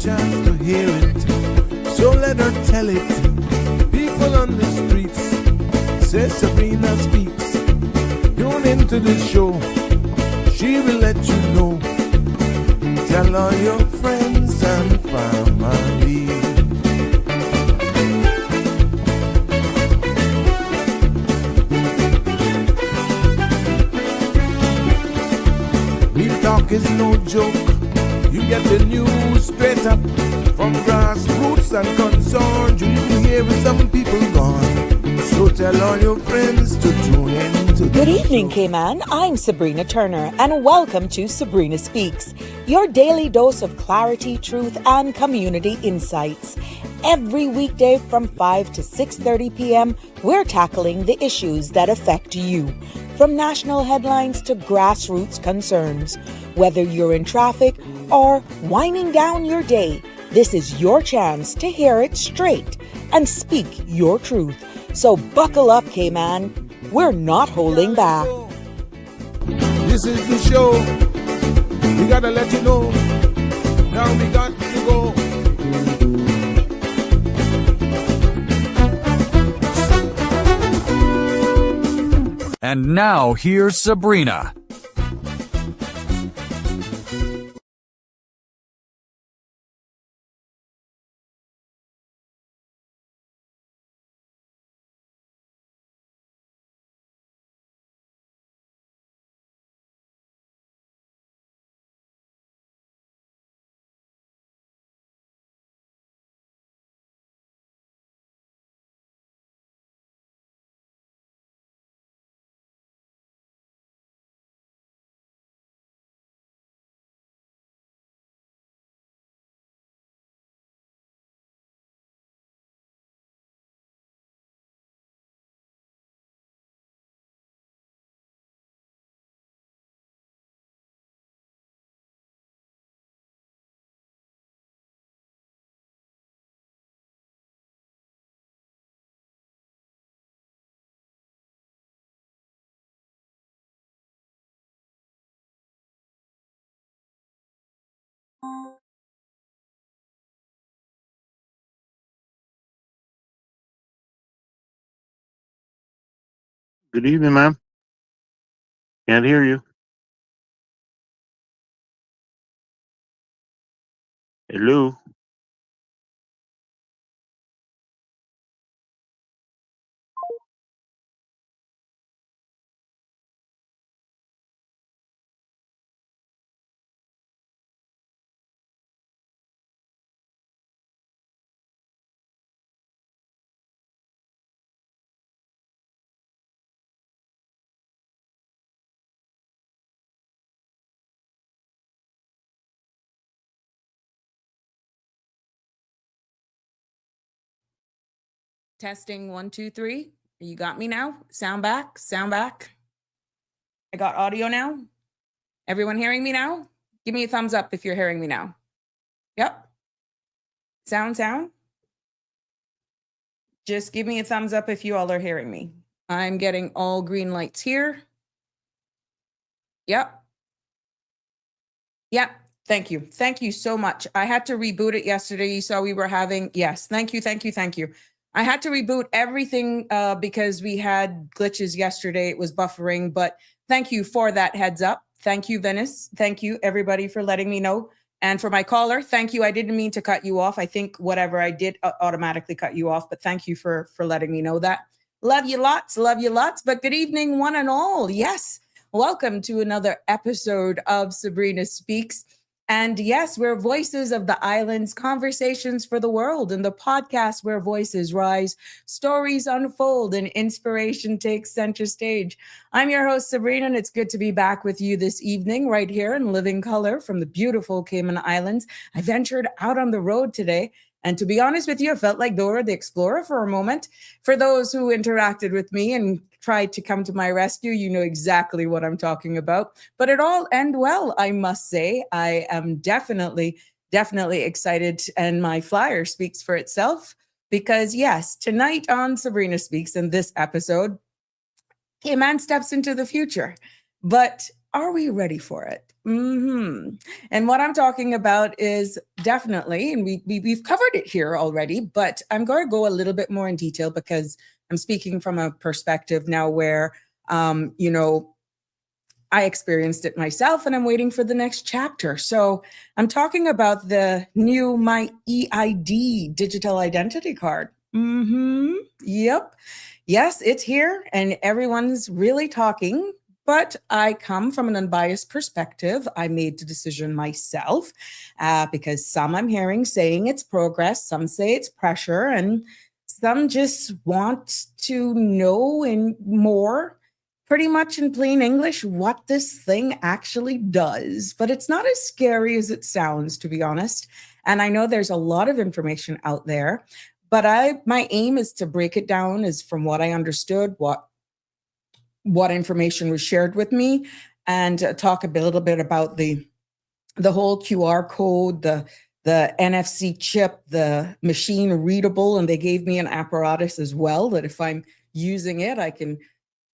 chance to hear it, so let her tell it. People on the streets say Sabrina speaks. Tune into the show, she will let you know. Tell all your friends and family. Real talk is no joke. You get the news straight up from grassroots and concerns. You hear some people gone. So tell all your friends to tune in to Good evening, Cayman. I'm Sabrina Turner, and welcome to Sabrina Speaks, your daily dose of clarity, truth, and community insights. Every weekday from 5 to 6:30 p.m., we're tackling the issues that affect you, from national headlines to grassroots concerns. Whether you're in traffic or winding down your day, this is your chance to hear it straight and speak your truth. So buckle up, Cayman. We're not holding back. This is the show. We gotta let you know. Now we got to go. And now here's Sabrina. Good evening, ma'am. Can't hear you. Hello. Testing 1, 2, 3. You got me now? Sound back? Sound back? I got audio now? Everyone hearing me now? Give me a thumbs up if you're hearing me now. Yep. Sound? Just give me a thumbs up if you all are hearing me. I'm getting all green lights here. Yep. Thank you. Thank you so much. I had to reboot it yesterday. You saw we were having, yes. Thank you. I had to reboot everything because we had glitches yesterday. It was buffering, but thank you for that heads up. Thank you, Venice. Thank you, everybody, for letting me know. And for my caller, thank you. I didn't mean to cut you off. I think whatever I did automatically cut you off, but thank you for letting me know that. Love you lots. But good evening, one and all. Yes, welcome to another episode of Sabrina Speaks. And yes, we're voices of the islands, conversations for the world, and the podcast where voices rise, stories unfold, and inspiration takes center stage. I'm your host, Sabrina, and it's good to be back with you this evening right here in living color from the beautiful Cayman Islands. I ventured out on the road today, and to be honest with you, I felt like Dora the Explorer for a moment. For those who interacted with me and tried to come to my rescue, you know exactly what I'm talking about. But it all ended well, I must say. I am definitely excited, and my flyer speaks for itself because, yes, tonight on Sabrina Speaks in this episode, Cayman steps into the future. But Are we ready for it? And what I'm talking about is definitely, and we've covered it here already, but I'm going to go a little bit more in detail because I'm speaking from a perspective now where, you know, I experienced it myself and I'm waiting for the next chapter. So I'm talking about the new My EID digital identity card. Yep. Yes, it's here and everyone's really talking, but I come from an unbiased perspective. I made the decision myself because some I'm hearing saying it's progress, some say it's pressure, and some just want to know in more, pretty much in plain English, what this thing actually does. But it's not as scary as it sounds, to be honest. And I know there's a lot of information out there, but my aim is to break it down as from what I understood, what information was shared with me, and talk a little bit about the whole QR code, the NFC chip, the machine readable, and they gave me an apparatus as well that if I'm using it, I can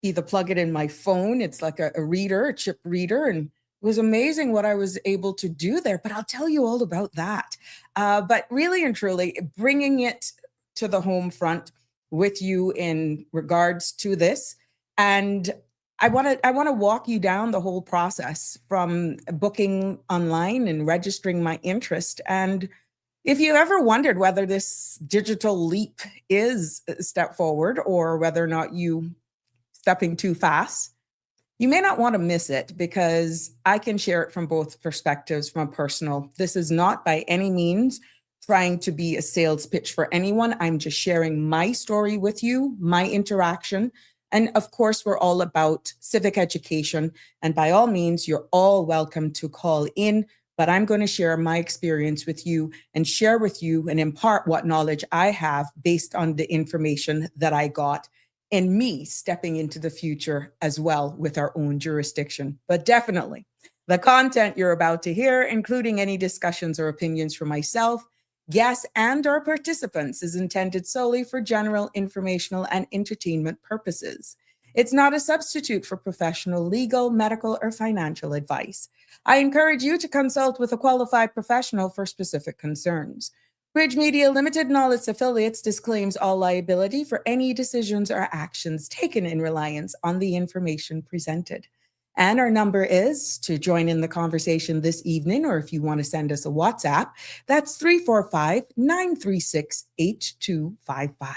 either plug it in my phone. It's like a reader, a chip reader, and it was amazing what I was able to do there. But I'll tell you all about that. But really and truly, bringing it to the home front with you in regards to this. And I want to walk you down the whole process from booking online and registering my interest. And if you ever wondered whether this digital leap is a step forward or whether or not you stepping too fast, you may not want to miss it because I can share it from both perspectives from a personal. This is not by any means trying to be a sales pitch for anyone. I'm just sharing my story with you, my interaction. And of course, we're all about civic education. And by all means, you're all welcome to call in. But I'm going to share my experience with you and share with you and impart what knowledge I have based on the information that I got and me stepping into the future as well with our own jurisdiction. But definitely, the content you're about to hear, including any discussions or opinions from myself, guests, and or participants, is intended solely for general informational and entertainment purposes. It's not a substitute for professional, legal, medical, or financial advice. I encourage you to consult with a qualified professional for specific concerns. Bridge Media Limited and all its affiliates disclaims all liability for any decisions or actions taken in reliance on the information presented. And our number is to join in the conversation this evening, or if you want to send us a WhatsApp, that's 345-936-8255.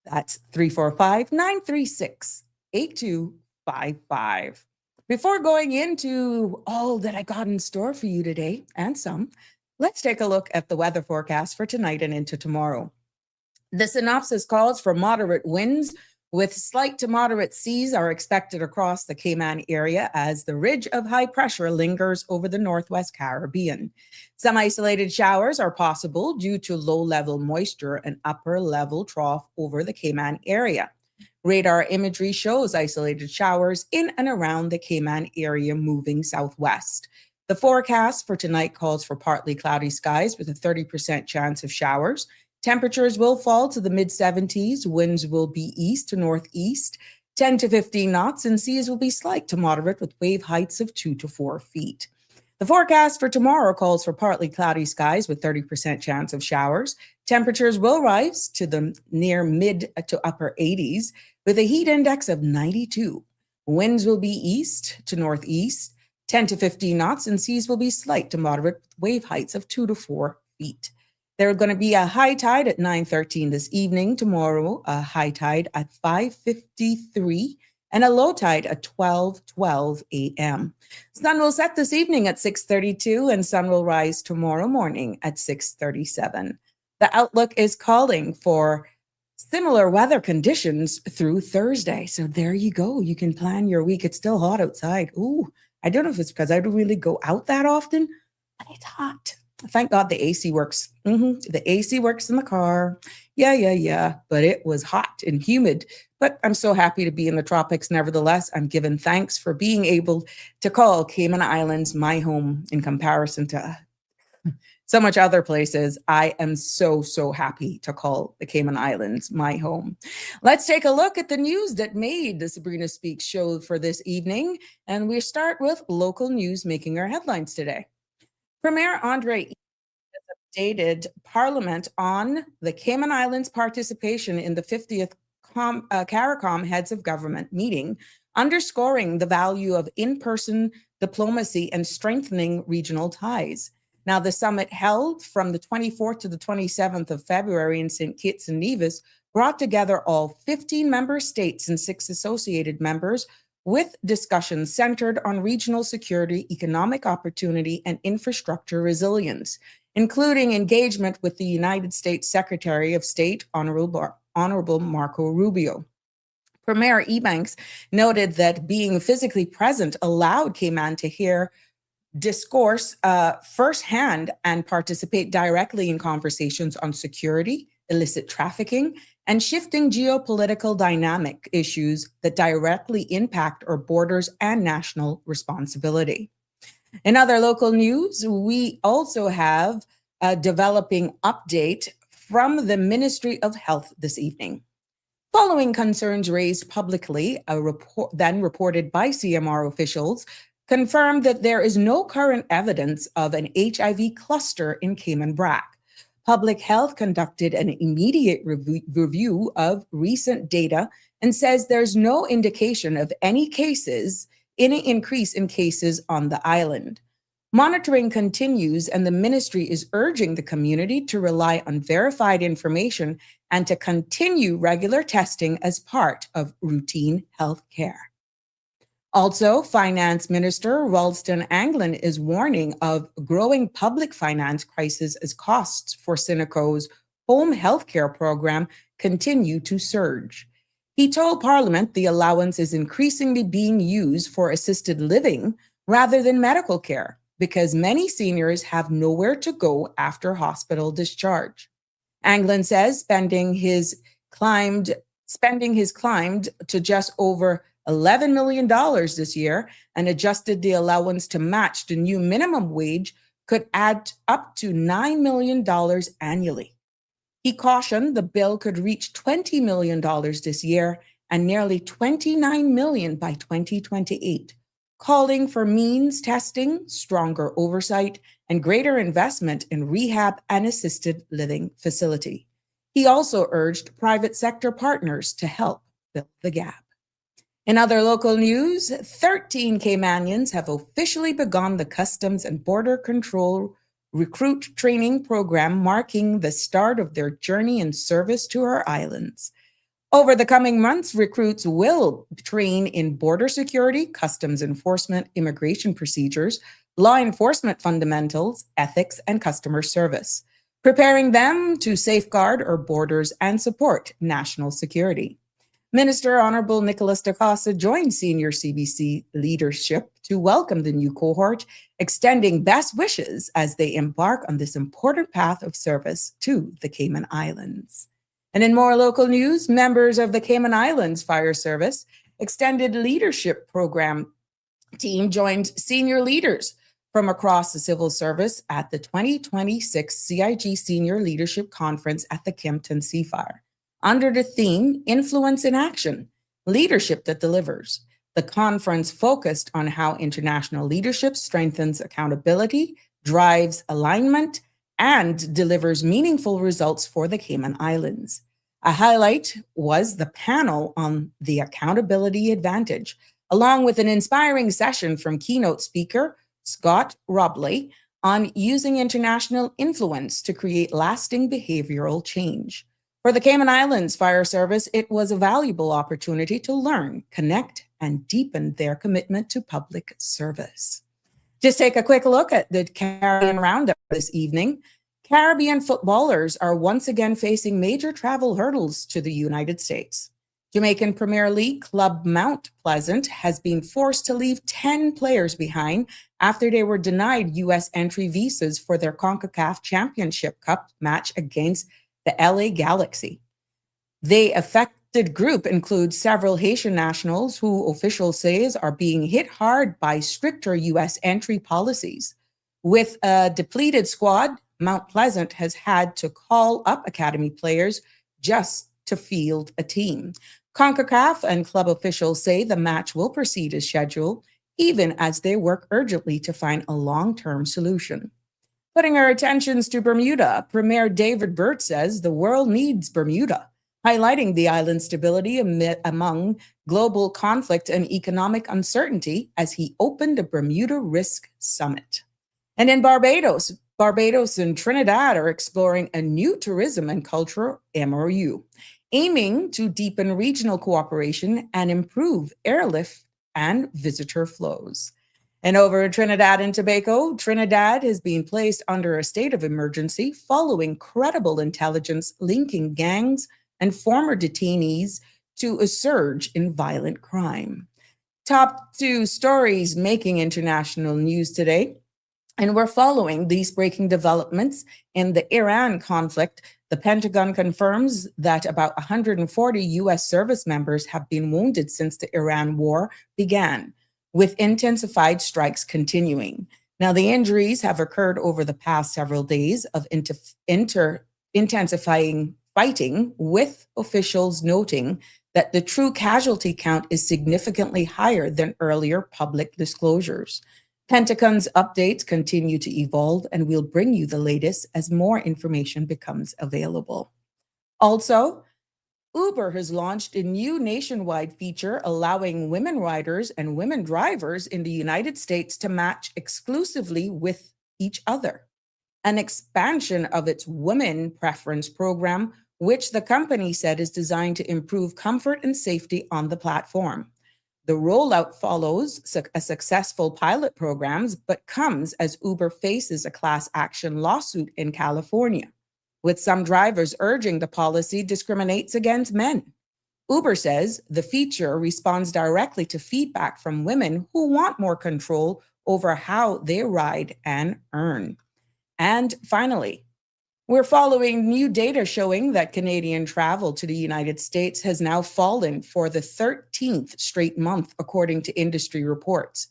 That's 345-936-8255. Before going into all that I got in store for you today, and some, let's take a look at the weather forecast for tonight and into tomorrow. The synopsis calls for moderate winds with slight to moderate seas are expected across the Cayman area as the ridge of high pressure lingers over the Northwest Caribbean. Some isolated showers are possible due to low-level moisture and upper-level trough over the Cayman area. Radar imagery shows isolated showers in and around the Cayman area moving southwest. The forecast for tonight calls for partly cloudy skies with a 30% chance of showers. Temperatures will fall to the mid-70s. Winds will be east to northeast, 10 to 15 knots, and seas will be slight to moderate with wave heights of 2 to 4 feet. The forecast for tomorrow calls for partly cloudy skies with 30% chance of showers. Temperatures will rise to the near mid to upper 80s with a heat index of 92. Winds will be east to northeast, 10 to 15 knots, and seas will be slight to moderate with wave heights of 2 to 4 feet. There's going to be a high tide at 9:13 this evening. Tomorrow, a high tide at 5:53 and a low tide at 12:12 a.m. Sun will set this evening at 6:32 and sun will rise tomorrow morning at 6:37. The outlook is calling for similar weather conditions through Thursday. So there you go. You can plan your week. It's still hot outside. Ooh, I don't know if it's because I don't really go out that often, but it's hot. Thank God the AC works. The AC works in the car. Yeah. But it was hot and humid. But I'm so happy to be in the tropics. Nevertheless, I'm given thanks for being able to call Cayman Islands my home in comparison to so much other places. I am so, so happy to call the Cayman Islands my home. Let's take a look at the news that made the Sabrina Speaks show for this evening. And we start with local news making our headlines today. Premier Andre updated Parliament on the Cayman Islands' participation in the 50th CARICOM Heads of Government meeting, underscoring the value of in-person diplomacy and strengthening regional ties. Now, the summit held from the 24th to the 27th of February in St. Kitts and Nevis brought together all 15 member states and 6 associated members with discussions centered on regional security, economic opportunity, and infrastructure resilience, including engagement with the United States Secretary of State, Honorable Marco Rubio. Premier Ebanks noted that being physically present allowed Cayman to hear discourse firsthand and participate directly in conversations on security, illicit trafficking, and shifting geopolitical dynamic issues that directly impact our borders and national responsibility. In other local news, we also have a developing update from the Ministry of Health this evening. Following concerns raised publicly, a report then reported by CMR officials confirmed that there is no current evidence of an HIV cluster in Cayman Brac. Public Health conducted an immediate review of recent data and says there's no indication of any increase in cases on the island. Monitoring continues, and the ministry is urging the community to rely on verified information and to continue regular testing as part of routine health care. Also, Finance Minister Ralston Anglin is warning of growing public finance crisis as costs for Sinico's home health care program continue to surge. He told Parliament the allowance is increasingly being used for assisted living rather than medical care, because many seniors have nowhere to go after hospital discharge. Anglin says spending has climbed to just over $11 million this year, and adjusted the allowance to match the new minimum wage could add up to $9 million annually. He cautioned the bill could reach $20 million this year and nearly $29 million by 2028, calling for means testing, stronger oversight, and greater investment in rehab and assisted living facility. He also urged private sector partners to help fill the gap. In other local news, 13 Caymanians have officially begun the Customs and Border Control recruit training program, marking the start of their journey in service to our islands. Over the coming months, recruits will train in border security, customs enforcement, immigration procedures, law enforcement fundamentals, ethics, and customer service, preparing them to safeguard our borders and support national security. Minister Honorable Nicholas DaCosta joined senior CBC leadership to welcome the new cohort, extending best wishes as they embark on this important path of service to the Cayman Islands. And in more local news, members of the Cayman Islands Fire Service Extended Leadership Program team joined senior leaders from across the civil service at the 2026 CIG Senior Leadership Conference at the Kempton Seafire. Under the theme, Influence in Action, Leadership that Delivers. The conference focused on how international leadership strengthens accountability, drives alignment, and delivers meaningful results for the Cayman Islands. A highlight was the panel on the accountability advantage, along with an inspiring session from keynote speaker Scott Robley on using international influence to create lasting behavioral change. For the Cayman Islands Fire Service, it was a valuable opportunity to learn, connect, and deepen their commitment to public service. Just take a quick look at the Caribbean Roundup this evening. Caribbean footballers are once again facing major travel hurdles to the United States. Jamaican Premier League club Mount Pleasant has been forced to leave 10 players behind after they were denied U.S. entry visas for their CONCACAF Championship Cup match against the LA Galaxy. The affected group includes several Haitian nationals who officials say are being hit hard by stricter U.S. entry policies. With a depleted squad, Mount Pleasant has had to call up academy players just to field a team. CONCACAF and club officials say the match will proceed as scheduled, even as they work urgently to find a long-term solution. Putting our attentions to Bermuda, Premier David Burt says the world needs Bermuda, highlighting the island's stability among global conflict and economic uncertainty as he opened a Bermuda Risk Summit. And in Barbados and Trinidad are exploring a new tourism and cultural MOU, aiming to deepen regional cooperation and improve airlift and visitor flows. And over in Trinidad and Tobago, Trinidad has been placed under a state of emergency following credible intelligence linking gangs and former detainees to a surge in violent crime. Top 2 stories making international news today. And we're following these breaking developments in the Iran conflict. The Pentagon confirms that about 140 U.S. service members have been wounded since the Iran war began, with intensified strikes continuing. Now, the injuries have occurred over the past several days of intensifying fighting, with officials noting that the true casualty count is significantly higher than earlier public disclosures. Pentagon's updates continue to evolve, and we'll bring you the latest as more information becomes available. Also, Uber has launched a new nationwide feature allowing women riders and women drivers in the United States to match exclusively with each other, an expansion of its women preference program, which the company said is designed to improve comfort and safety on the platform. The rollout follows a successful pilot programs, but comes as Uber faces a class action lawsuit in California, with some drivers urging the policy discriminates against men. Uber says the feature responds directly to feedback from women who want more control over how they ride and earn. And finally, we're following new data showing that Canadian travel to the United States has now fallen for the 13th straight month, according to industry reports.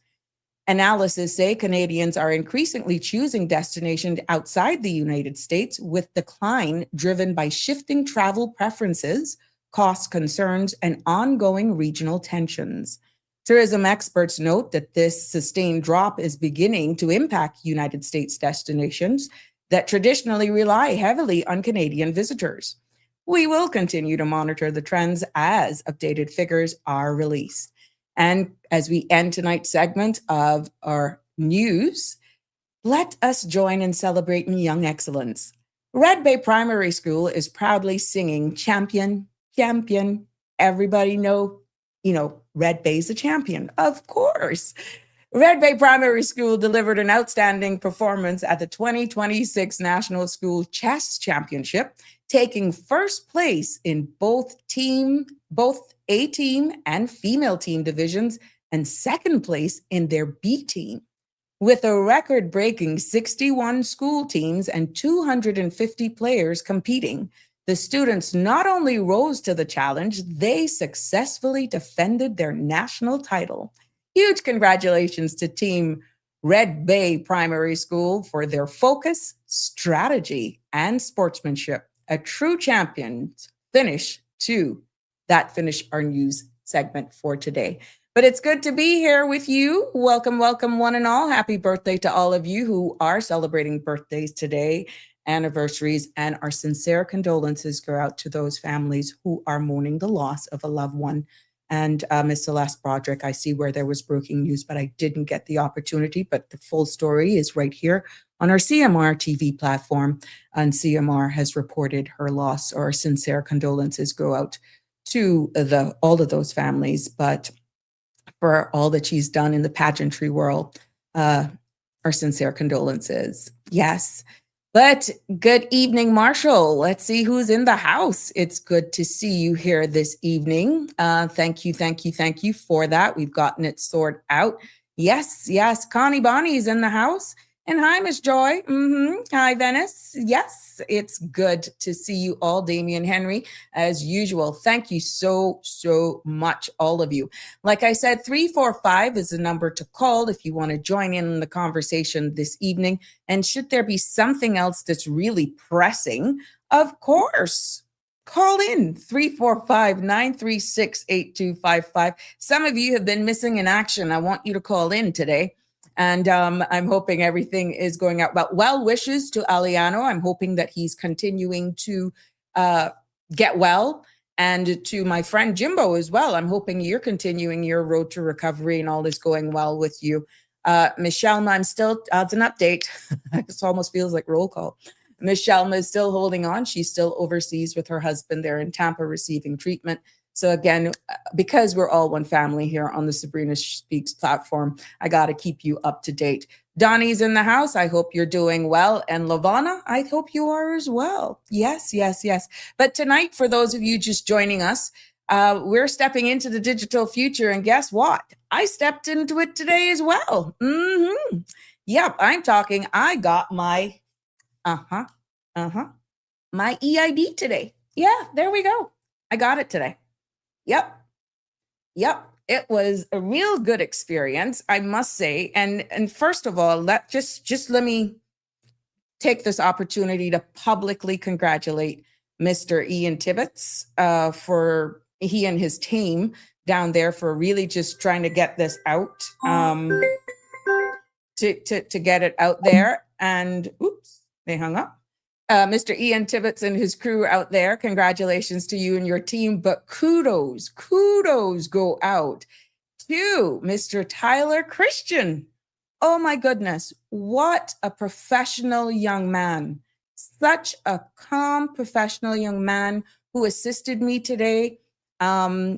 Analysis say Canadians are increasingly choosing destinations outside the United States, with decline driven by shifting travel preferences, cost concerns, and ongoing regional tensions. Tourism experts note that this sustained drop is beginning to impact United States destinations that traditionally rely heavily on Canadian visitors. We will continue to monitor the trends as updated figures are released. And as we end tonight's segment of our news, let us join in celebrating young excellence. Red Bay Primary School is proudly singing Champion, Champion. Everybody know, Red Bay's a champion, of course. Red Bay Primary School delivered an outstanding performance at the 2026 National School Chess Championship, taking first place in both A team and female team divisions, and second place in their B team. With a record-breaking 61 school teams and 250 players competing, the students not only rose to the challenge, they successfully defended their national title. Huge congratulations to Team Red Bay Primary School for their focus, strategy, and sportsmanship. A true champion's finish to that finish our news segment for today. But it's good to be here with you. Welcome, welcome, one and all. Happy birthday to all of you who are celebrating birthdays today, anniversaries, and our sincere condolences go out to those families who are mourning the loss of a loved one. And Ms. Celeste Broderick, I see where there was breaking news, but I didn't get the opportunity. But the full story is right here on our CMR TV platform. And CMR has reported her loss. Our sincere condolences go out to all of those families. But for all that she's done in the pageantry world, our sincere condolences. Yes. But good evening, Marshall. Let's see who's in the house. It's good to see you here this evening. Thank you for that. We've gotten it sorted out. Yes. Connie Bonnie is in the house. And hi, Miss Joy. Hi, Venice. Yes, it's good to see you all, Damian Henry, as usual. Thank you so much, all of you. Like I said, 345 is the number to call if you want to join in the conversation this evening. And should there be something else that's really pressing, of course, call in 345-936-8255. Some of you have been missing in action. I want you to call in today. And I'm hoping everything is going out well. Well wishes to Aliano. I'm hoping that he's continuing to get well. And to my friend Jimbo as well. I'm hoping you're continuing your road to recovery and all is going well with you. Michelle, I'm still, it's an update. It almost feels like roll call. Michelle is still holding on. She's still overseas with her husband. They're in Tampa receiving treatment. So again, because we're all one family here on the Sabrina Speaks platform, I got to keep you up to date. Donnie's in the house. I hope you're doing well. And Lavana, I hope you are as well. Yes. But tonight, for those of you just joining us, we're stepping into the digital future. And guess what? I stepped into it today as well. Yep, I'm talking. I got my, my EID today. Yeah, there we go. I got it today. Yep. It was a real good experience, I must say. And first of all, let me take this opportunity to publicly congratulate Mr. Ian Tibbetts for he and his team down there for really just trying to get this out, to get it out there. And oops, they hung up. Mr. Ian Tibbetts and his crew out there, congratulations to you and your team, but kudos go out to Mr. Tyler Christian. Oh my goodness, what a professional young man. Such a calm, professional young man who assisted me today.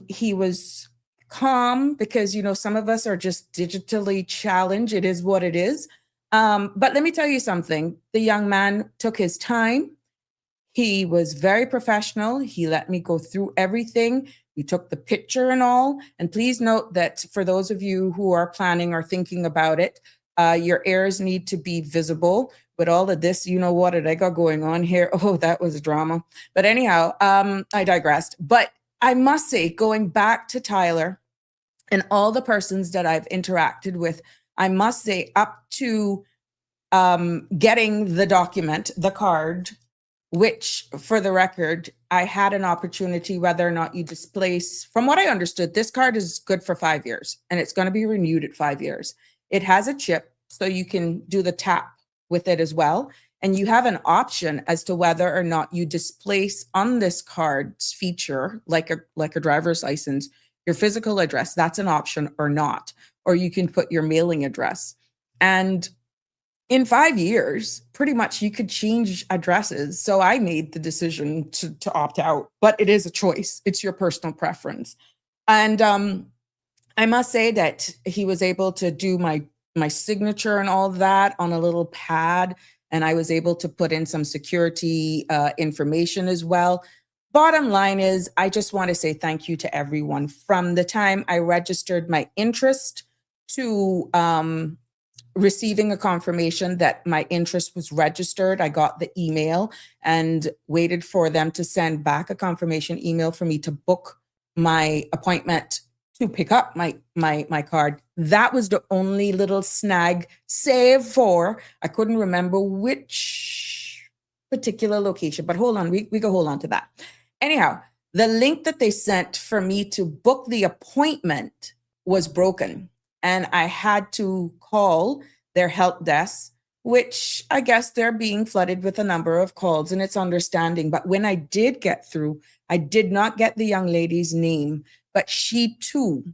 He was calm because, some of us are just digitally challenged. It is what it is. But let me tell you something. The young man took his time. He was very professional. He let me go through everything. We took the picture and all. And please note that for those of you who are planning or thinking about it, your ears need to be visible. But all of this, what did I got going on here? Oh, that was drama. But anyhow, I digressed. But I must say, going back to Tyler and all the persons that I've interacted with, I must say up to getting the document, the card, which for the record, I had an opportunity whether or not you displace, from what I understood, this card is good for 5 years and it's going to be renewed at 5 years. It has a chip so you can do the tap with it as well. And you have an option as to whether or not you displace on this card's feature, like a driver's license, your physical address, that's an option or not. Or you can put your mailing address. And in 5 years, pretty much you could change addresses. So I made the decision to opt out, but it is a choice. It's your personal preference. And I must say that he was able to do my signature and all that on a little pad. And I was able to put in some security information as well. Bottom line is, I just want to say thank you to everyone. From the time I registered my interest to receiving a confirmation that my interest was registered, I got the email and waited for them to send back a confirmation email for me to book my appointment to pick up my card. That was the only little snag, save for, I couldn't remember which particular location, but hold on, we can hold on to that. Anyhow, the link that they sent for me to book the appointment was broken. And I had to call their help desk, which I guess they're being flooded with a number of calls, and it's understanding. But when I did get through, I did not get the young lady's name, but she too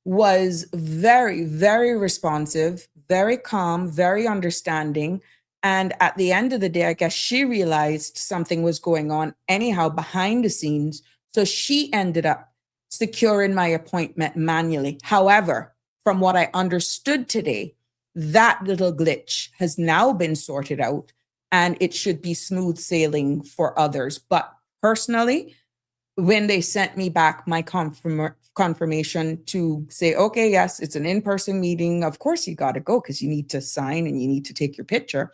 was very, very responsive, very calm, very understanding. And at the end of the day, I guess she realized something was going on anyhow behind the scenes. So she ended up securing my appointment manually. However, from what I understood today, that little glitch has now been sorted out and it should be smooth sailing for others. But personally, when they sent me back my confirmation to say, okay, yes, it's an in-person meeting. Of course you got to go because you need to sign and you need to take your picture.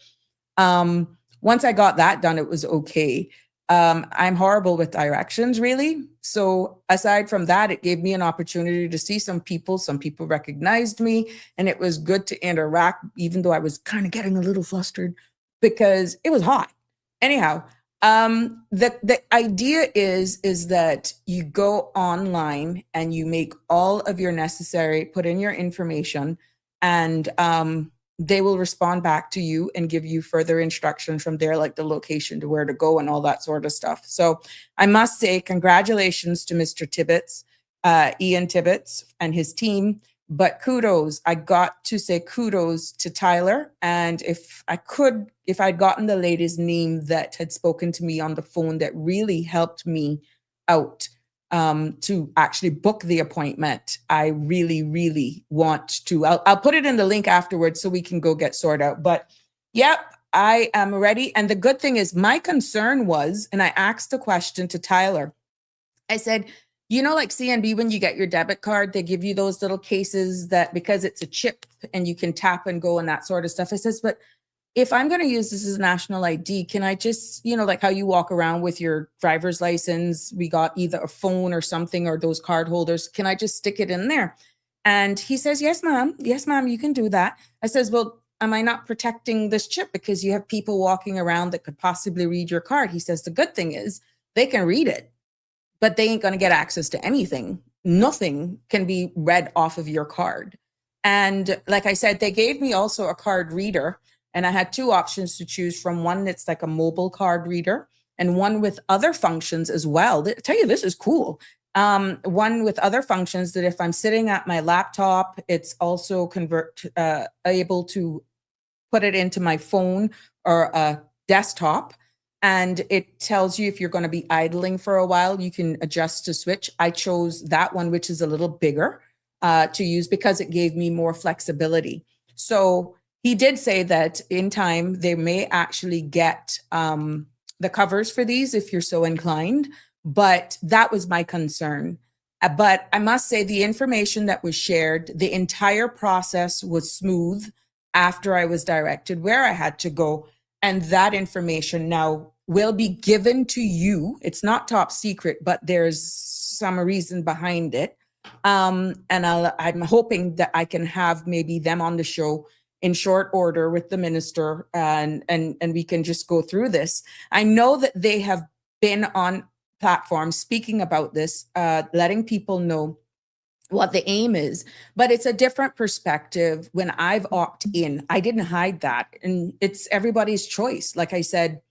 Once I got that done, it was okay. I'm horrible with directions, really. So aside from that, it gave me an opportunity to see some people. Some people recognized me, and it was good to interact, even though I was kind of getting a little flustered because it was hot. Anyhow, the idea is that you go online and you make all of your necessary, put in your information, and they will respond back to you and give you further instruction from there, like the location to where to go and all that sort of stuff. So I must say congratulations to Mr. Tibbetts, Ian Tibbetts and his team. But kudos, I got to say kudos to Tyler. And if I'd gotten the lady's name that had spoken to me on the phone that really helped me out to actually book the appointment, I really, really want to. I'll put it in the link afterwards so we can go get sorted out. But yep, I am ready. And the good thing is my concern was, and I asked the question to Tyler, I said, you know, like CNB, when you get your debit card, they give you those little cases that because it's a chip and you can tap and go and that sort of stuff. I says, but if I'm going to use this as national ID, can I just, you know, like how you walk around with your driver's license, we got either a phone or something or those card holders, can I just stick it in there? And he says, yes, ma'am. Yes, ma'am, you can do that. I says, well, am I not protecting this chip because you have people walking around that could possibly read your card? He says, the good thing is they can read it, but they ain't going to get access to anything. Nothing can be read off of your card. And like I said, they gave me also a card reader, and I had two options to choose from. One that's like a mobile card reader and one with other functions as well. I tell you, this is cool. One with other functions that if I'm sitting at my laptop, it's also able to put it into my phone or a desktop. And it tells you if you're going to be idling for a while, you can adjust to switch. I chose that one, which is a little bigger to use because it gave me more flexibility. So he did say that in time, they may actually get the covers for these if you're so inclined. But that was my concern. But I must say the information that was shared, the entire process was smooth after I was directed where I had to go. And that information now will be given to you. It's not top secret, but there's some reason behind it. And I'm hoping that I can have maybe them on the show in short order with the minister, and we can just go through this. I know that they have been on platforms speaking about this, letting people know what the aim is, but it's a different perspective when I've opted in. I didn't hide that, and it's everybody's choice. Like I said,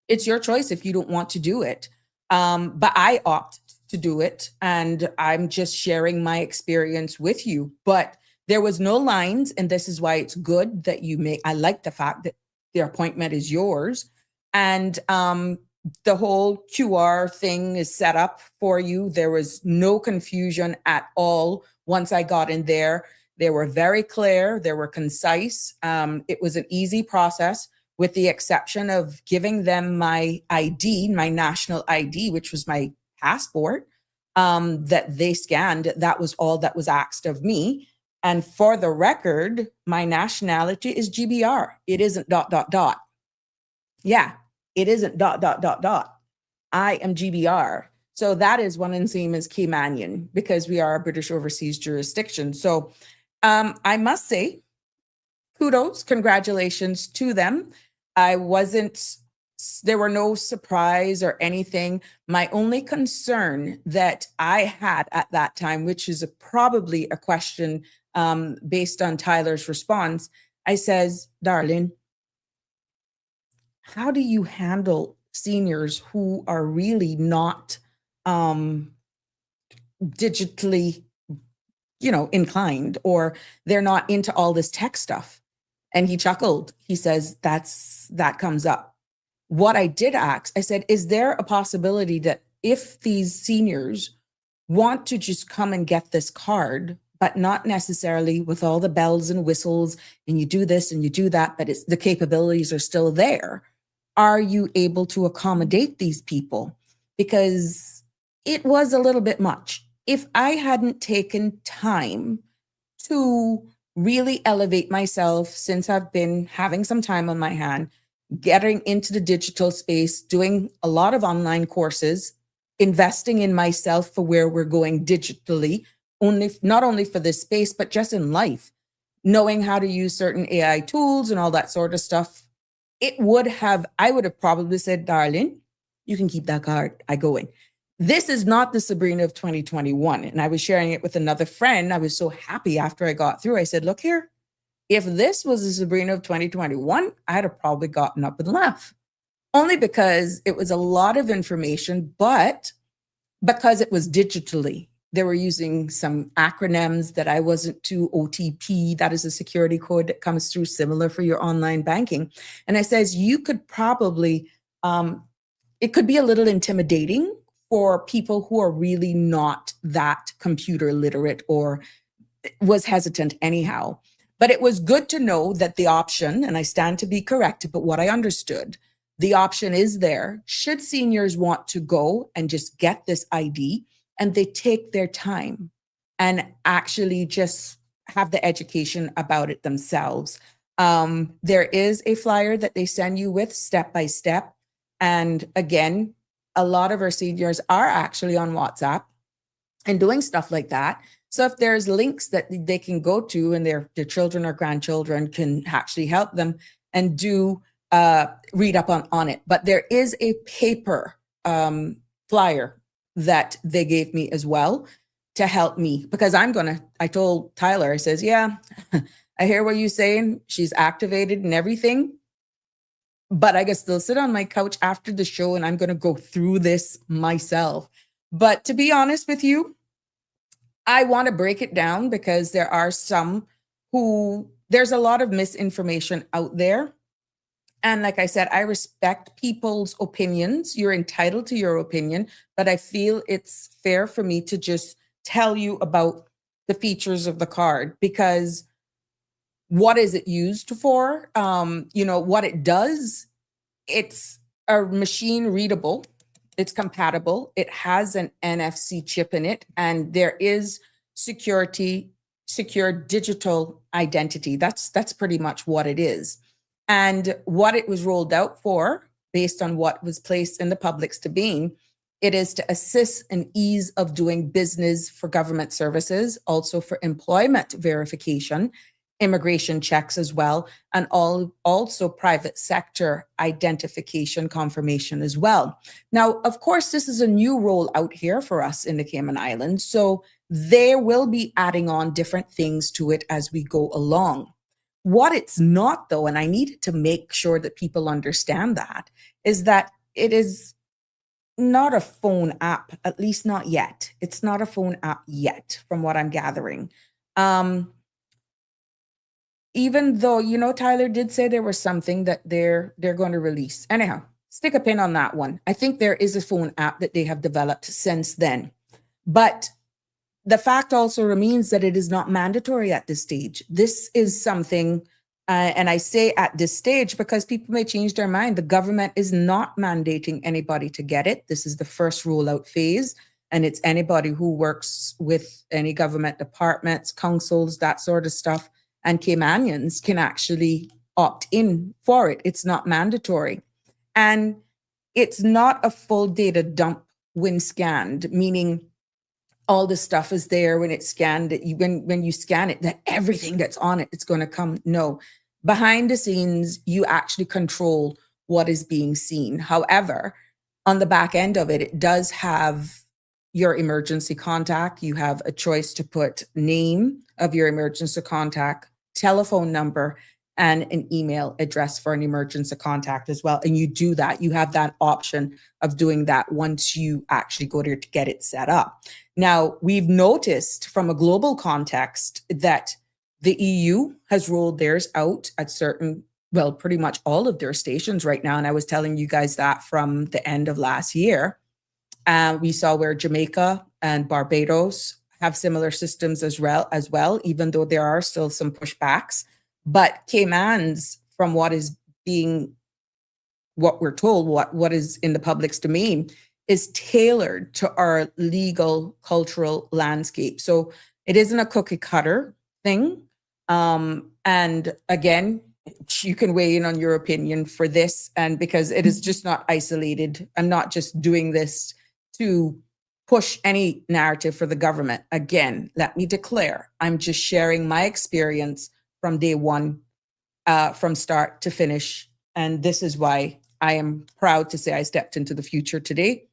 it's your choice if you don't want to do it. But I opt to do it, and I'm just sharing my experience with you. But there was no lines, and this is why it's good that you make. I like the fact that the appointment is yours, and the whole QR thing is set up for you. There was no confusion at all. Once I got in there, they were very clear. They were concise. It was an easy process, with the exception of giving them my ID, my national ID, which was my passport, that they scanned. That was all that was asked of me. And for the record, my nationality is GBR. It isn't ... Yeah, it isn't ... I am GBR. So that is one and same as Caymanian, because we are a British overseas jurisdiction. So I must say, kudos, congratulations to them. There were no surprise or anything. My only concern that I had at that time, which is probably a question based on Tyler's response, I says, darling, how do you handle seniors who are really not digitally, inclined, or they're not into all this tech stuff? And he chuckled. He says, that comes up. What I did ask, I said, is there a possibility that if these seniors want to just come and get this card, but not necessarily with all the bells and whistles, and you do this and you do that, but the capabilities are still there, are you able to accommodate these people? Because it was a little bit much. If I hadn't taken time to really elevate myself since I've been having some time on my hand, getting into the digital space, doing a lot of online courses, investing in myself for where we're going digitally, not only for this space, but just in life, knowing how to use certain AI tools and all that sort of stuff, I would have probably said, darling, you can keep that card. I going. This is not the Sabrina of 2021. And I was sharing it with another friend. I was so happy after I got through. I said, look here, if this was the Sabrina of 2021, I'd have probably gotten up and left. Only because it was a lot of information, but because it was digitally. They were using some acronyms that I wasn't too OTP. That is a security code that comes through similar for your online banking. And I says, you could probably, it could be a little intimidating for people who are really not that computer literate or was hesitant anyhow. But it was good to know that the option, and I stand to be corrected, but what I understood, the option is there should seniors want to go and just get this ID and they take their time and actually just have the education about it themselves. There is a flyer that they send you with step by step. And again, a lot of our seniors are actually on WhatsApp and doing stuff like that. So if there's links that they can go to and their children or grandchildren can actually help them and do read up on it. But there is a paper flyer that they gave me as well to help me because I told Tyler, I says, yeah, I hear what you're saying. She's activated and everything, but I can still sit on my couch after the show and I'm going to go through this myself. But to be honest with you, I want to break it down because there are there's a lot of misinformation out there. And like I said, I respect people's opinions. You're entitled to your opinion, but I feel it's fair for me to just tell you about the features of the card because what is it used for? What it does, it's a machine readable, it's compatible, it has an NFC chip in it, and there is secure digital identity. That's pretty much what it is. And what it was rolled out for, based on what was placed in the public's domain, it is to assist and ease of doing business for government services, also for employment verification, immigration checks as well, and also private sector identification confirmation as well. Now, of course, this is a new rollout here for us in the Cayman Islands, so they will be adding on different things to it as we go along. What it's not, though, and I needed to make sure that people understand that, is that it is not a phone app, at least not yet. It's not a phone app yet, from what I'm gathering. Even though, Tyler did say there was something that they're going to release. Anyhow, stick a pin on that one. I think there is a phone app that they have developed since then. But the fact also remains that it is not mandatory at this stage. This is something, and I say at this stage because people may change their mind. The government is not mandating anybody to get it. This is the first rollout phase, and it's anybody who works with any government departments, councils, that sort of stuff, and Caymanians can actually opt in for it. It's not mandatory. And it's not a full data dump when scanned, meaning all the stuff is there when it's scanned. When you scan it, that everything that's on it, it's going to come. No, behind the scenes, you actually control what is being seen. However, on the back end of it, it does have your emergency contact. You have a choice to put name of your emergency contact, telephone number, and an email address for an emergency contact as well. And you do that. You have that option of doing that once you actually go there to get it set up. Now, we've noticed from a global context that the EU has rolled theirs out at pretty much all of their stations right now. And I was telling you guys that from the end of last year. We saw where Jamaica and Barbados have similar systems as well, even though there are still some pushbacks. But Cayman's, from what we're told, what is in the public's domain, is tailored to our legal cultural landscape. So it isn't a cookie cutter thing. And again, you can weigh in on your opinion for this, and because it is just not isolated. I'm not just doing this to push any narrative for the government. Again, let me declare, I'm just sharing my experience from day one, from start to finish. And this is why I am proud to say I stepped into the future today.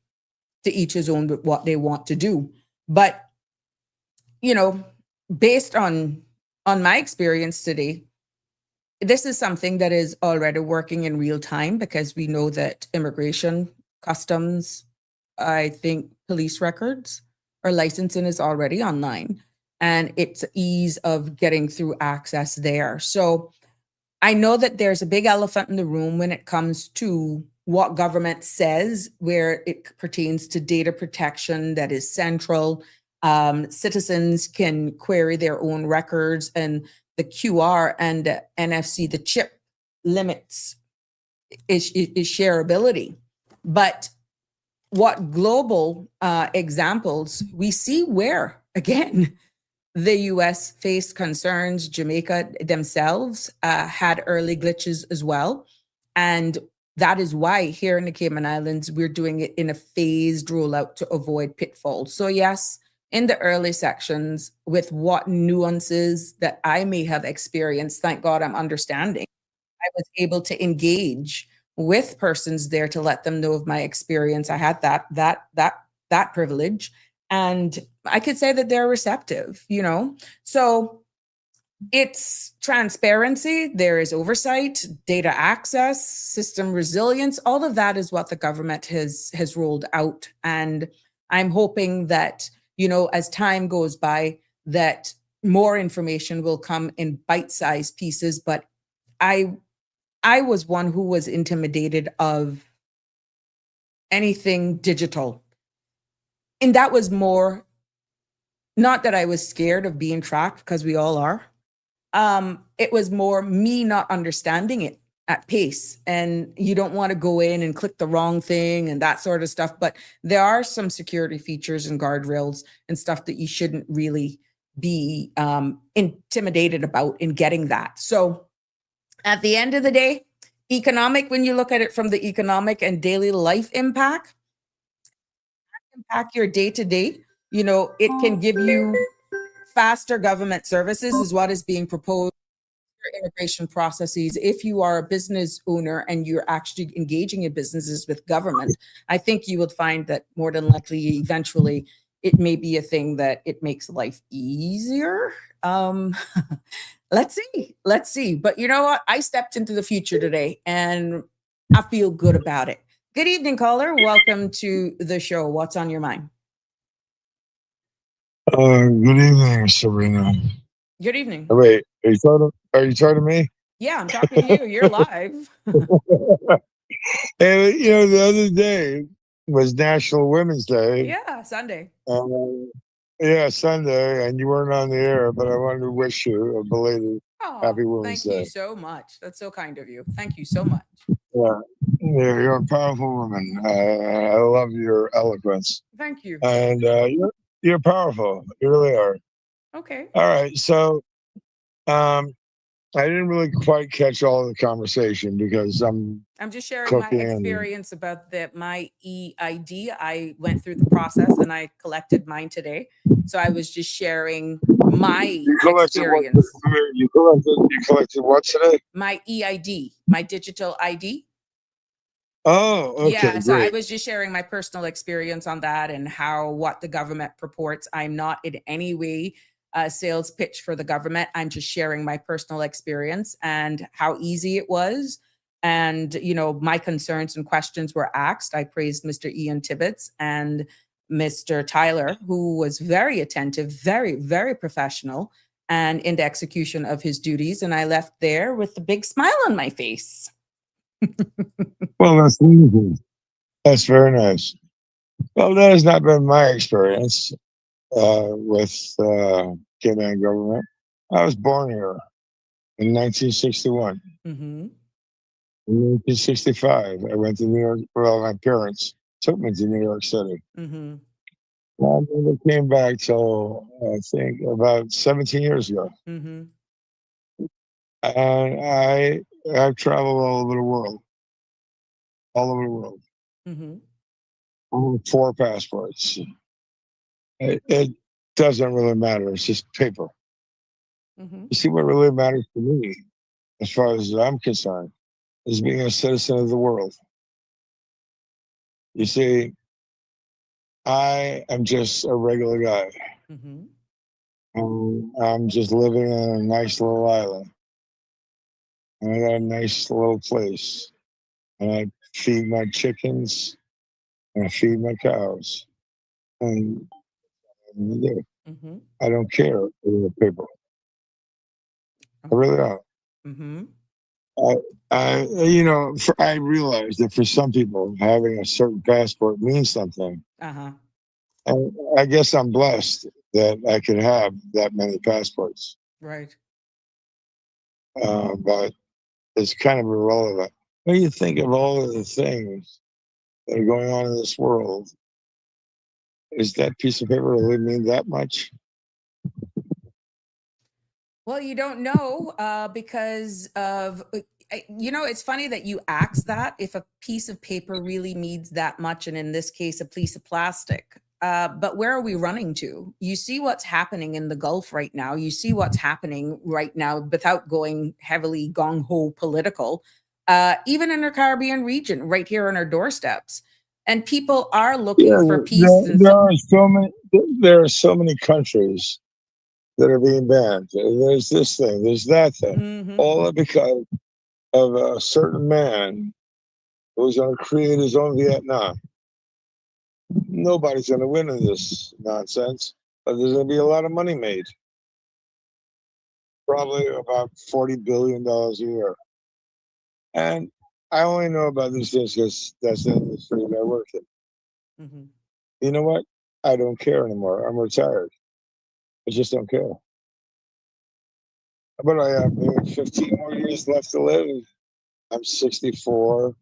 To each his own with what they want to do. But, you know, based on my experience today, this is something that is already working in real time, because we know that immigration, customs, I think police records or licensing is already online, and it's ease of getting through access there. So I know that there's a big elephant in the room when it comes to what government says, where it pertains to data protection that is central. Citizens can query their own records, and the QR and the NFC, the chip limits is shareability. But what global examples we see where, again, the US faced concerns. Jamaica themselves had early glitches as well. And that is why here in the Cayman Islands, we're doing it in a phased rollout to avoid pitfalls. So yes, in the early sections, with what nuances that I may have experienced, thank God I'm understanding, I was able to engage with persons there to let them know of my experience. I had that privilege. And I could say that they're receptive, you know? So it's transparency, there is oversight, data access, system resilience. All of that is what the government has rolled out. And I'm hoping that, you know, as time goes by, that more information will come in bite-sized pieces. But I was one who was intimidated of anything digital. And that was more, not that I was scared of being tracked, because we all are. It was more me not understanding it at pace. And you don't want to go in and click the wrong thing and that sort of stuff. But there are some security features and guardrails and stuff that you shouldn't really be intimidated about in getting that. So at the end of the day, economic, when you look at it from the economic and daily life impact your day to day, you know, it can give you faster government services is what is being proposed for immigration processes. If you are a business owner and you're actually engaging in businesses with government, I think you would find that more than likely, eventually, it may be a thing that it makes life easier. Let's see. But you know what? I stepped into the future today and I feel good about it. Good evening, caller. Welcome to the show. What's on your mind? Good evening, Sabrina. Good evening. Wait, are you talking to me? Yeah, I'm talking to you. You're live. And you know, the other day was National Women's Day. Yeah, Sunday. Yeah, Sunday, and you weren't on the air, but I wanted to wish you a belated Happy Women's Day. Thank you so much. That's so kind of you. Thank you so much. Yeah, you're a powerful woman. I love your eloquence. Thank you. And you're powerful. You really are. Okay. All right, so I didn't really quite catch all of the conversation because I'm just sharing my experience about my EID. I went through the process and I collected mine today. So I was just sharing my experience. You collected what today? My EID, my digital ID. Oh, okay. Yeah, so great. I was just sharing my personal experience on that and what the government purports. I'm not in any way a sales pitch for the government. I'm just sharing my personal experience and how easy it was. And, you know, my concerns and questions were asked. I praised Mr. Ian Tibbetts and Mr. Tyler, who was very attentive, very, very professional, and in the execution of his duties. And I left there with a big smile on my face. Well, that's wonderful. That's very nice. Well, that has not been my experience with Cayman government. I was born here in 1961. Mm-hmm. In 1965, I went to New York. Well, my parents took me to New York City. Mm-hmm. I never came back till I think about 17 years ago. Mm-hmm. And I've traveled all over the world. All over the world. Mm-hmm. I have 4 passports. It doesn't really matter. It's just paper. Mm-hmm. You see, what really matters to me, as far as I'm concerned, is being a citizen of the world. You see, I am just a regular guy. Mm-hmm. I'm just living on a nice little island. And I got a nice little place. And I feed my chickens and I feed my cows. And Mm-hmm. I don't care for the paper. I really don't. Mm-hmm. I realize that for some people, having a certain passport means something. Uh-huh. And I guess I'm blessed that I could have that many passports. Right. But it's kind of irrelevant. When you think of all of the things that are going on in this world, is that piece of paper really mean that much? Well, you don't know because of, it's funny that you ask that if a piece of paper really means that much, and in this case, a piece of plastic. But where are we running to? You see what's happening in the Gulf right now. You see what's happening right now without going heavily gong-ho political, even in our Caribbean region, right here on our doorsteps. And people are looking for peace. There are so many countries that are being banned. There's this thing, there's that thing. Mm-hmm. All because of a certain man who's going to create his own Vietnam. Nobody's going to win in this nonsense, but there's going to be a lot of money made. Probably about $40 billion a year. And I only know about these things because that's the industry that I work in. Mm-hmm. You know what? I don't care anymore. I'm retired. I just don't care. But I have maybe 15 more years left to live. I'm 64,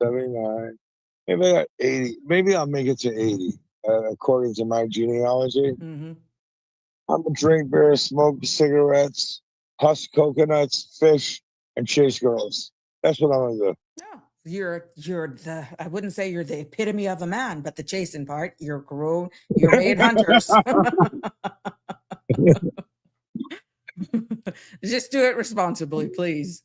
79. Maybe I got 80. Maybe I'll make it to 80, according to my genealogy. Mm-hmm. I'm a drink beer, smoke cigarettes, husk coconuts, fish, and chase girls. That's what I'm gonna do. No, you're the, I wouldn't say you're the epitome of a man, but the chasing part, you're grown, you're made hunters. Just do it responsibly, please.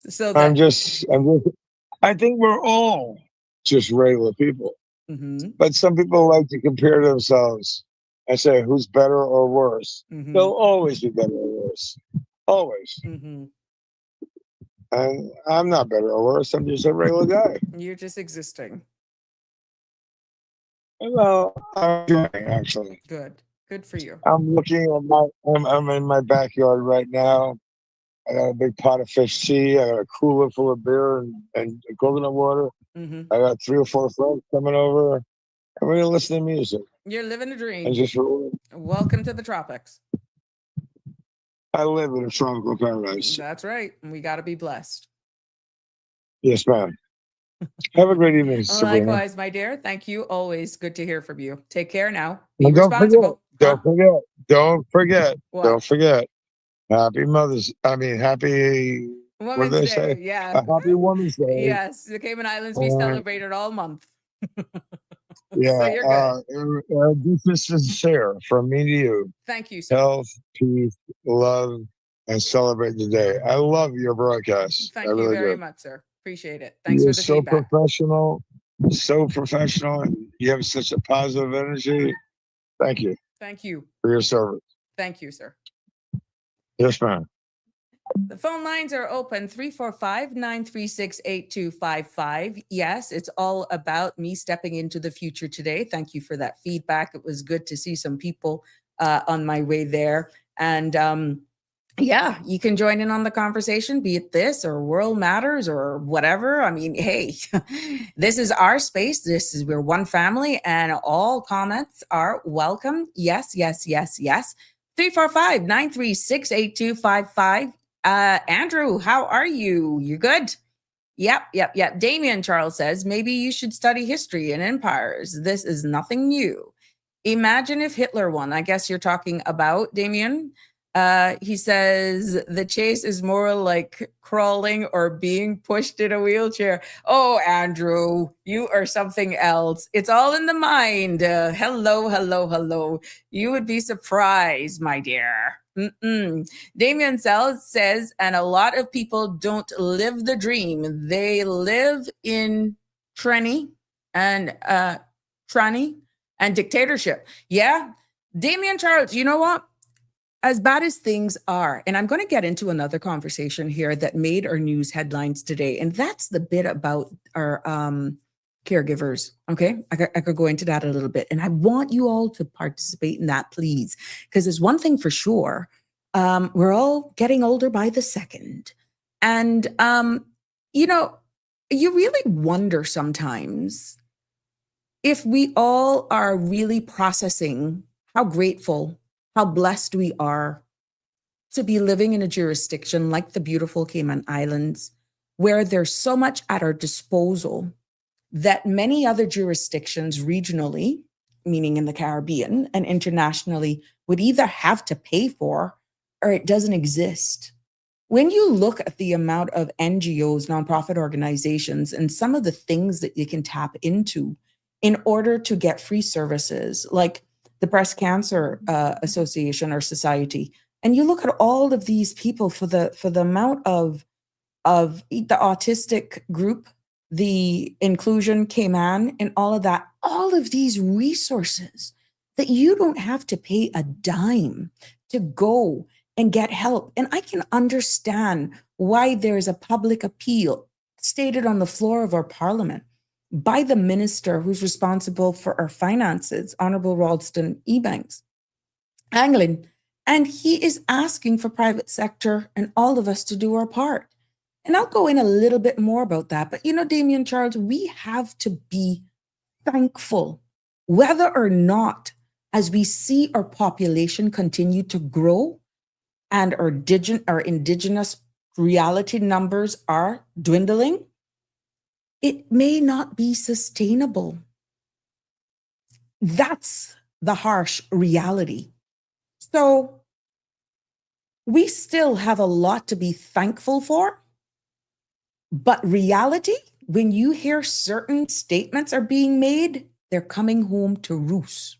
So that I think we're all just regular people. mm-hmm. But some people like to compare themselves and say who's better or worse. Mm-hmm. They'll always be better or worse. Always. Mm-hmm. And I'm not better or worse. I'm just a regular guy. You're just existing. Well, I'm enjoying, actually. Good for you. I'm looking at I'm in my backyard right now. I got a big pot of fish tea. I got a cooler full of beer and coconut water. Mm-hmm. I got 3 or 4 friends coming over, and we're gonna listen to music. You're living a dream. And just welcome to the tropics. I live in a tropical paradise. That's right. We got to be blessed. Yes, ma'am. Have a great evening, Sabrina. Likewise, my dear. Thank you. Always good to hear from you. Take care now. Be responsible. Don't forget. What? Don't forget. Happy Women's Day. Say? Yeah. A happy Women's Day. Yes. The Cayman Islands, we celebrate it all month. Yeah. So you're good. This is sincere from me to you. Thank you, sir. Health, peace, love, and celebrate the day. I love your broadcast. Thank you very much, sir. Appreciate it. Thanks You're for the feedback. so professional, and you have such a positive energy. Thank you. Thank you for your service. Thank you, sir. Yes, ma'am. The phone lines are open 345-936-8255. Yes, it's all about me stepping into the future today. Thank you for that feedback. It was good to see some people on my way there. And yeah, you can join in on the conversation, be it this or World Matters or whatever. I mean, hey, this is our space. We're one family, and all comments are welcome. Yes, yes, yes, yes. 345-936-8255. Andrew, how are you? You good? Yep. Damien Charles says, maybe you should study history and empires. This is nothing new. Imagine if Hitler won. I guess you're talking about Damien. He says the chase is more like crawling or being pushed in a wheelchair. Oh, Andrew, you are something else. It's all in the mind. Hello. You would be surprised, my dear. Damien says, and a lot of people don't live the dream. They live in tranny and dictatorship. Yeah. Damien Charles, you know what? As bad as things are, and I'm going to get into another conversation here that made our news headlines today, and that's the bit about our caregivers. Okay, I could go into that a little bit, and I want you all to participate in that, please, because there's one thing for sure: we're all getting older by the second, and you really wonder sometimes if we all are really processing how grateful, how blessed we are to be living in a jurisdiction like the beautiful Cayman Islands, where there's so much at our disposal that many other jurisdictions regionally, meaning in the Caribbean and internationally, would either have to pay for or it doesn't exist. When you look at the amount of NGOs, nonprofit organizations, and some of the things that you can tap into in order to get free services, like the Breast Cancer Association or Society, and you look at all of these people for the amount of the autistic group, the inclusion Cayman, and all of these resources that you don't have to pay a dime to go and get help. And I can understand why there's a public appeal stated on the floor of our parliament by the minister who's responsible for our finances, Honorable Ralston Ebanks Anglin, and he is asking for private sector and all of us to do our part. And I'll go in a little bit more about that. But Damien Charles, we have to be thankful, whether or not, as we see our population continue to grow and our indigenous reality numbers are dwindling, it may not be sustainable. That's the harsh reality. So we still have a lot to be thankful for. But reality, when you hear certain statements are being made, they're coming home to roost.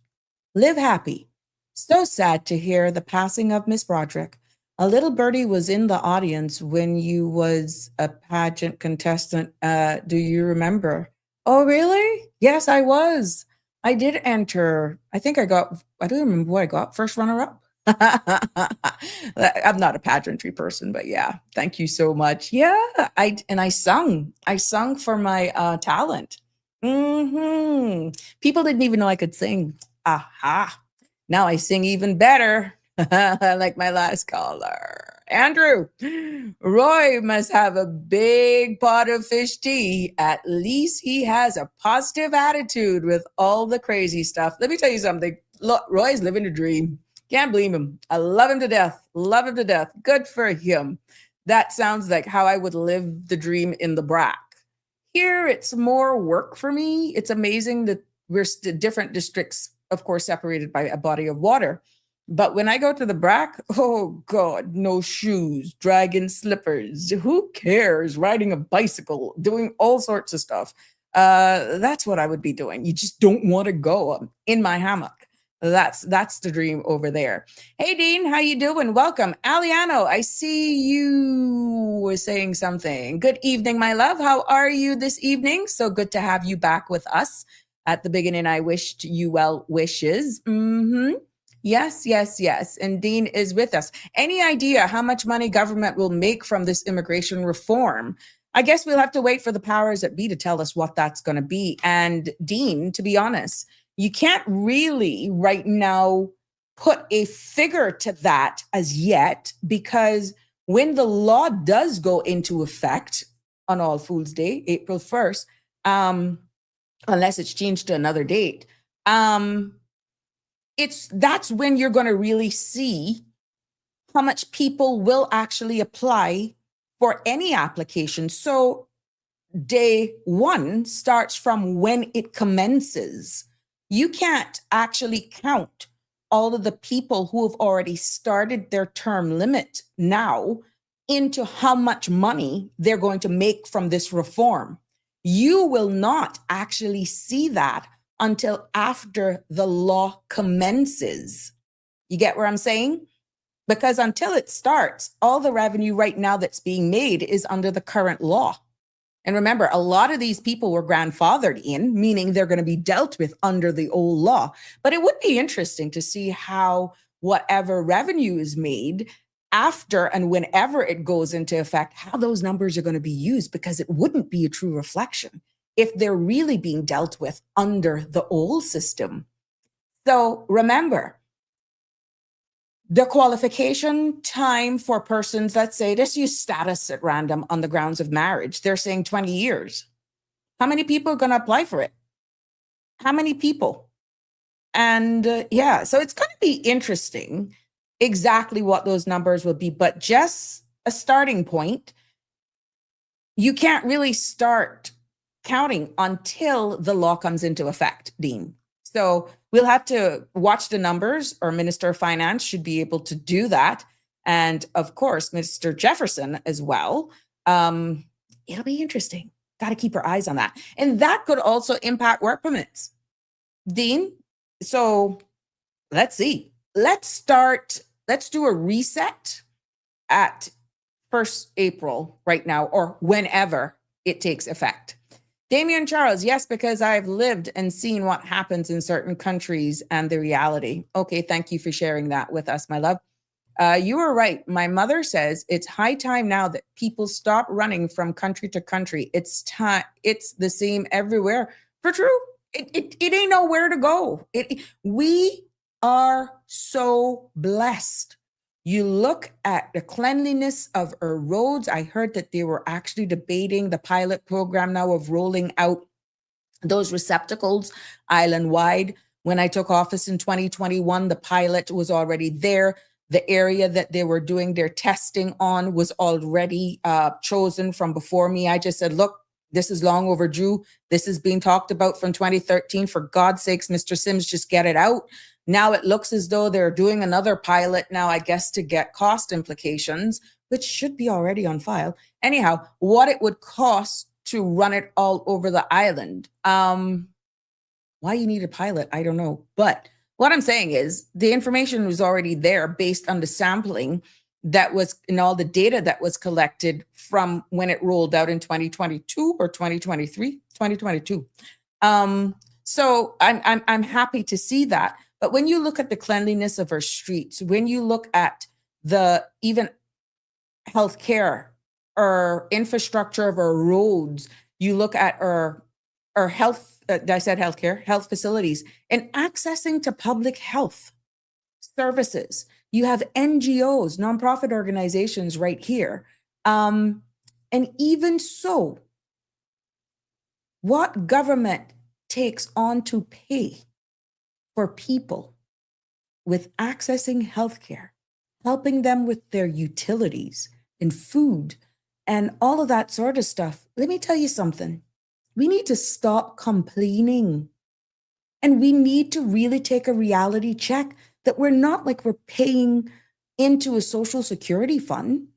Live happy. So sad to hear the passing of Miss Broderick. A little birdie was in the audience when you was a pageant contestant. Do you remember? Oh, really? Yes, I was. I did enter. I don't remember what I got. First runner-up. I'm not a pageantry person, but yeah, thank you so much. Yeah, I sung. I sung for my talent. People didn't even know I could sing. Aha. Now I sing even better. Like my last caller. Andrew, Roy must have a big pot of fish tea. At least he has a positive attitude with all the crazy stuff. Let me tell you something. Look, Roy's living a dream. Can't blame him. I love him to death. Love him to death. Good for him. That sounds like how I would live the dream in the BRAC. Here, it's more work for me. It's amazing that we're different districts, of course, separated by a body of water. But when I go to the BRAC, oh God, no shoes, dragging slippers. Who cares? Riding a bicycle, doing all sorts of stuff. That's what I would be doing. You just don't want to go in my hammock. That's the dream over there. Hey, Dean, how you doing? Welcome. Aliano, I see you were saying something. Good evening, my love. How are you this evening? So good to have you back with us. At the beginning, I wished you well wishes. Yes. And Dean is with us. Any idea how much money government will make from this immigration reform? I guess we'll have to wait for the powers that be to tell us what that's going to be. And Dean, to be honest, you can't really right now put a figure to that as yet, because when the law does go into effect on All Fools Day, April 1st, unless it's changed to another date, that's when you're going to really see how much people will actually apply for any application. So day one starts from when it commences. You can't actually count all of the people who have already started their term limit now into how much money they're going to make from this reform. You will not actually see that until after the law commences. You get what I'm saying? Because until it starts, all the revenue right now that's being made is under the current law. And remember, a lot of these people were grandfathered in, meaning they're going to be dealt with under the old law. But it would be interesting to see how whatever revenue is made after and whenever it goes into effect, how those numbers are going to be used, because it wouldn't be a true reflection if they're really being dealt with under the old system. So remember, the qualification time for persons, let's say, let's use status at random on the grounds of marriage. They're saying 20 years. How many people are going to apply for it? How many people? And so it's going to be interesting exactly what those numbers will be. But just a starting point, you can't really start counting until the law comes into effect, Dean. So we'll have to watch the numbers, or Minister of Finance should be able to do that. And of course, Mr. Jefferson as well. It'll be interesting. Got to keep our eyes on that. And that could also impact work permits. Dean, so let's see. Let's do a reset at 1st April right now, or whenever it takes effect. Damian Charles, yes, because I've lived and seen what happens in certain countries and the reality. Okay, thank you for sharing that with us, my love. You are right. My mother says it's high time now that people stop running from country to country. It's time. It's the same everywhere. For true, it ain't nowhere to go. We are so blessed. You look at the cleanliness of our roads. I heard that they were actually debating the pilot program now of rolling out those receptacles island-wide. When I took office in 2021, the pilot was already there. The area that they were doing their testing on was already chosen from before me. I just said, look, this is long overdue. This is being talked about from 2013. For God's sakes, Mr. Sims, just get it out. Now it looks as though they're doing another pilot now, I guess, to get cost implications, which should be already on file. Anyhow, what it would cost to run it all over the island. Why you need a pilot, I don't know. But what I'm saying is the information was already there based on the sampling that was in all the data that was collected from when it rolled out in 2022 or 2023, 2022. So I'm happy to see that. But when you look at the cleanliness of our streets, when you look at the even healthcare or infrastructure of our roads, you look at our health, I said healthcare, health facilities, and accessing to public health services. You have NGOs, nonprofit organizations right here. And even so, what government takes on to pay for people with accessing healthcare, helping them with their utilities and food and all of that sort of stuff. Let me tell you something. We need to stop complaining. And we need to really take a reality check that we're not like we're paying into a social security fund.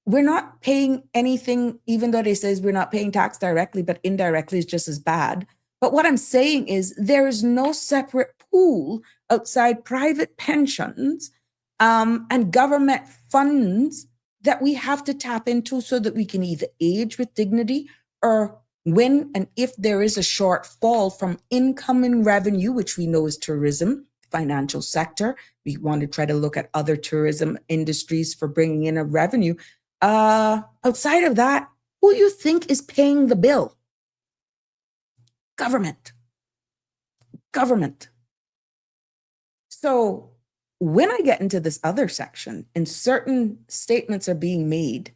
We're not paying anything, even though they says we're not paying tax directly, but indirectly is just as bad. But what I'm saying is there is no separate pool outside private pensions and government funds that we have to tap into so that we can either age with dignity, or when and if there is a shortfall from income and revenue, which we know is tourism, financial sector. We want to try to look at other tourism industries for bringing in a revenue. Outside of that, who you think is paying the bill? Government. So when I get into this other section and certain statements are being made,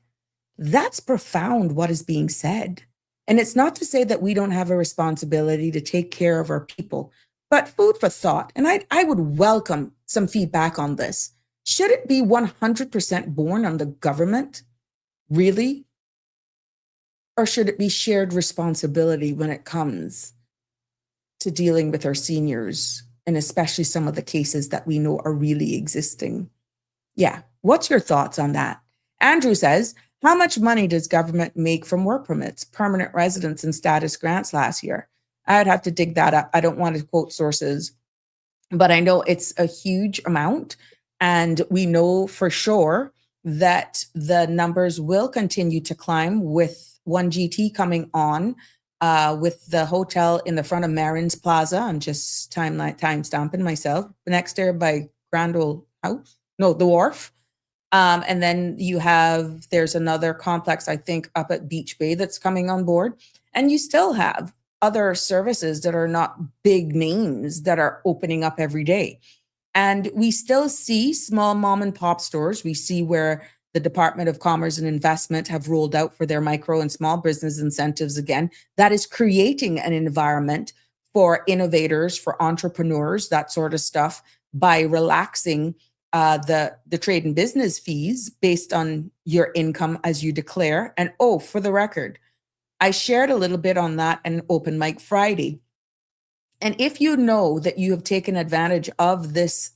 that's profound what is being said. And it's not to say that we don't have a responsibility to take care of our people, but food for thought. And I would welcome some feedback on this. Should it be 100% borne on the government? Really? Or should it be shared responsibility when it comes to dealing with our seniors, and especially some of the cases that we know are really existing? Yeah. What's your thoughts on that? Andrew says, how much money does government make from work permits, permanent residence, and status grants last year? I'd have to dig that up. I don't want to quote sources, but I know it's a huge amount. And we know for sure that the numbers will continue to climb with 1GT coming on, with the hotel in the front of Marin's Plaza. I'm just time stamping myself. Next there by Grand Ole House. No, the Wharf. And then there's another complex, I think, up at Beach Bay that's coming on board. And you still have other services that are not big names that are opening up every day. And we still see small mom and pop stores. We see where the Department of Commerce and Investment have rolled out for their micro and small business incentives again. That is creating an environment for innovators, for entrepreneurs, that sort of stuff, by relaxing the trade and business fees based on your income as you declare. And for the record, I shared a little bit on that in Open Mic Friday. And if you know that you have taken advantage of this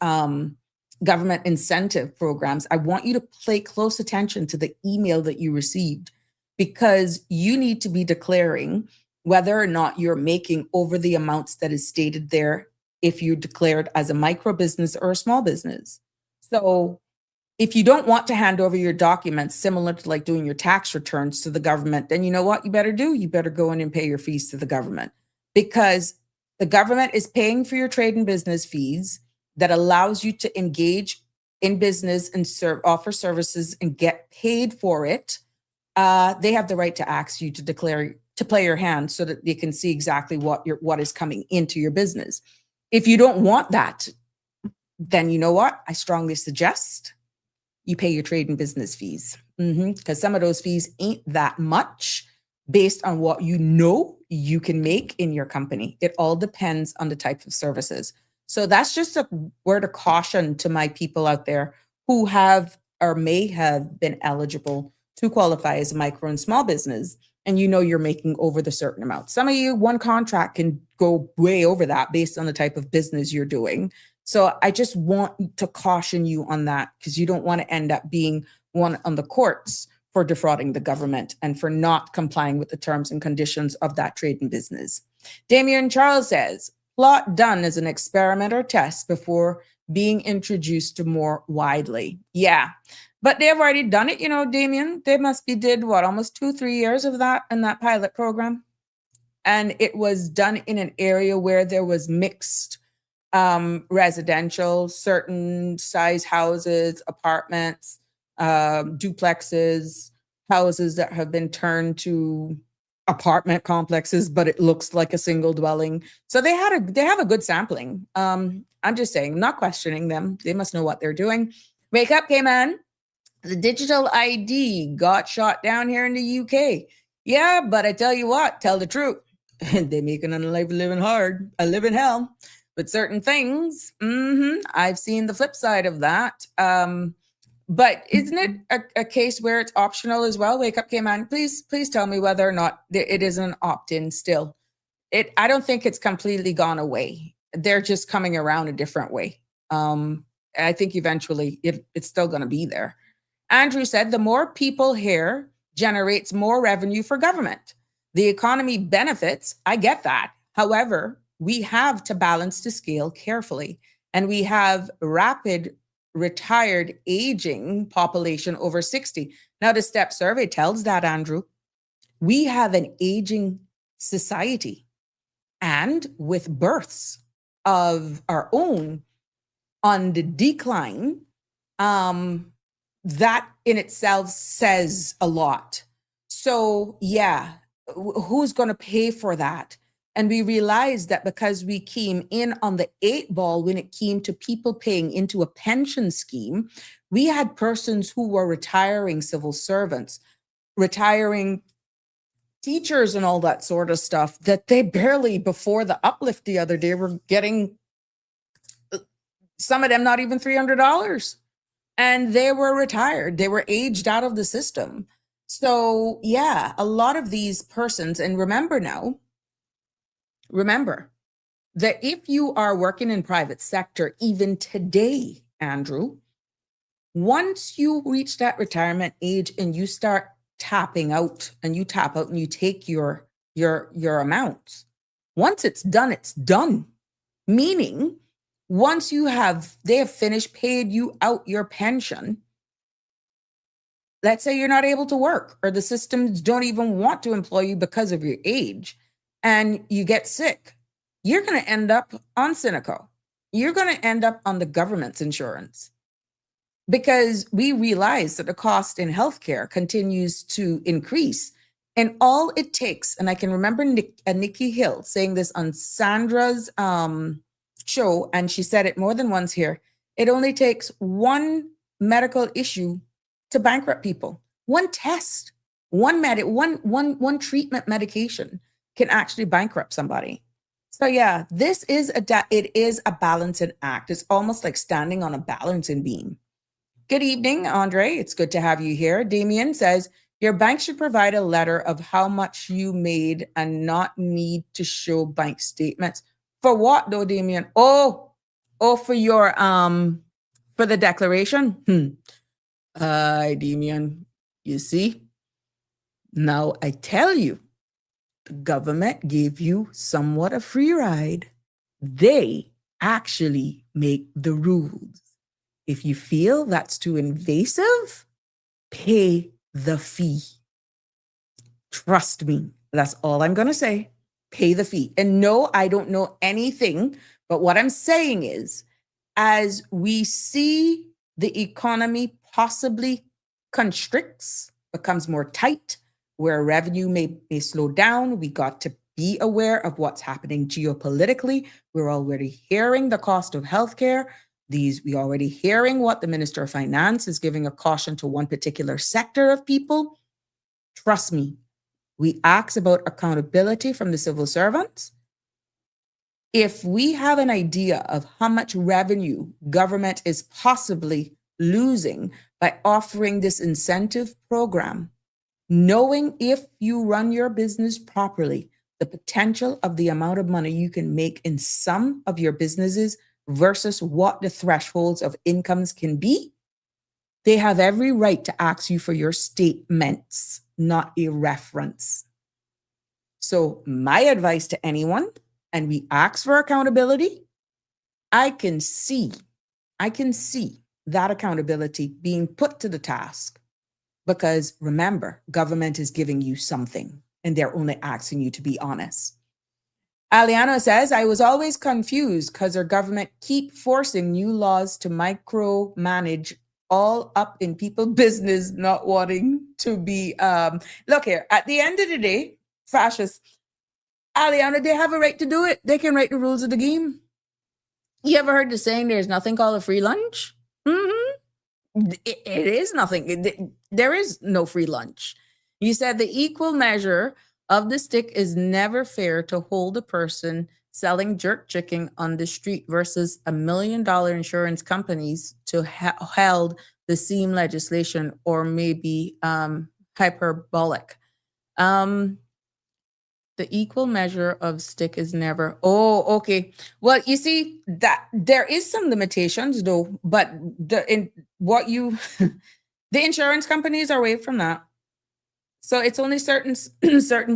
government incentive programs, I want you to pay close attention to the email that you received, because you need to be declaring whether or not you're making over the amounts that is stated there if you declared as a micro business or a small business. So if you don't want to hand over your documents, similar to like doing your tax returns to the government, then you know what you better do? You better go in and pay your fees to the government, because the government is paying for your trade and business fees that allows you to engage in business and offer services and get paid for it. They have the right to ask you to play your hand so that they can see exactly what is coming into your business. If you don't want that, then you know what? I strongly suggest you pay your trade and business fees, because some of those fees ain't that much based on what you know you can make in your company. It all depends on the type of services. So that's just a word of caution to my people out there who have or may have been eligible to qualify as a micro and small business, and you know you're making over the certain amount. Some of you, one contract can go way over that based on the type of business you're doing. So I just want to caution you on that, because you don't want to end up being one on the courts for defrauding the government and for not complying with the terms and conditions of that trade and business. Damien Charles says, plot done as an experiment or test before being introduced to more widely. Yeah, but they've already done it, Damien. They must be did almost 2-3 years of that in that pilot program. And it was done in an area where there was mixed residential, certain size houses, apartments, duplexes, houses that have been turned to apartment complexes, but it looks like a single dwelling. So they have a good sampling. I'm just saying, I'm not questioning them. They must know what they're doing. Wake up, Cayman. The digital ID got shot down here in the UK. Yeah, but I tell you what, tell the truth. They making a life living hard. I live in hell with certain things. I've seen the flip side of that. But isn't it a case where it's optional as well? Wake up, Cayman. Please tell me whether or not it is an opt-in still. I don't think it's completely gone away. They're just coming around a different way. I think eventually it's still going to be there. Andrew said, the more people here generates more revenue for government. The economy benefits. I get that. However, we have to balance the scale carefully. And we have rapid retired aging population over 60. Now, the STEP survey tells that, Andrew. We have an aging society, and with births of our own on the decline, that in itself says a lot. So yeah, who's going to pay for that? And we realized that because we came in on the 8 ball when it came to people paying into a pension scheme, we had persons who were retiring civil servants, retiring teachers and all that sort of stuff, that they barely, before the uplift the other day, were getting, some of them not even $300. And they were retired. They were aged out of the system. So yeah, a lot of these persons, and remember that if you are working in private sector, even today, Andrew, once you reach that retirement age and you start tapping out and you tap out and you take your amounts, once it's done. Meaning, once they have finished paid you out your pension, let's say you're not able to work or the systems don't even want to employ you because of your age and you get sick, you're going to end up on Cineco. You're going to end up on the government's insurance because we realize that the cost in healthcare continues to increase. And all it takes, and I can remember Nikki Hill saying this on Sandra's show, and she said it more than once here, it only takes one medical issue to bankrupt people. One test, one treatment medication can actually bankrupt somebody. So yeah, it is a balancing act. It's almost like standing on a balancing beam. Good evening, Andre. It's good to have you here. Damien says, your bank should provide a letter of how much you made and not need to show bank statements. For what though, Damien? Oh, for your for the declaration. Damien, you see, now I tell you, the government gave you somewhat a free ride. They actually make the rules. If you feel that's too invasive, pay the fee. Trust me, that's all I'm going to say. Pay the fee. And no, I don't know anything, but what I'm saying is, as we see the economy possibly constricts, becomes more tight, where revenue may slow down, we got to be aware of what's happening geopolitically. We're already hearing the cost of healthcare. We're already hearing what the Minister of Finance is giving a caution to one particular sector of people. Trust me, we ask about accountability from the civil servants. If we have an idea of how much revenue government is possibly losing by offering this incentive program, knowing if you run your business properly, the potential of the amount of money you can make in some of your businesses versus what the thresholds of incomes can be, they have every right to ask you for your statements, not a reference. So my advice to anyone, and we ask for accountability, I can see that accountability being put to the task, because remember, government is giving you something and they're only asking you to be honest. Aliano says, I was always confused because our government keep forcing new laws to micromanage all up in people's business, not wanting to be, look here, at the end of the day, fascists, Aliano, they have a right to do it. They can write the rules of the game. You ever heard the saying, there's nothing called a free lunch? It is nothing. There is no free lunch. You said the equal measure of the stick is never fair to hold a person selling jerk chicken on the street versus $1 million insurance companies to held the same legislation, or maybe hyperbolic. The equal measure of stick is never. Oh, okay. Well, you see that there is some limitations though, but the insurance companies are away from that. So it's only certain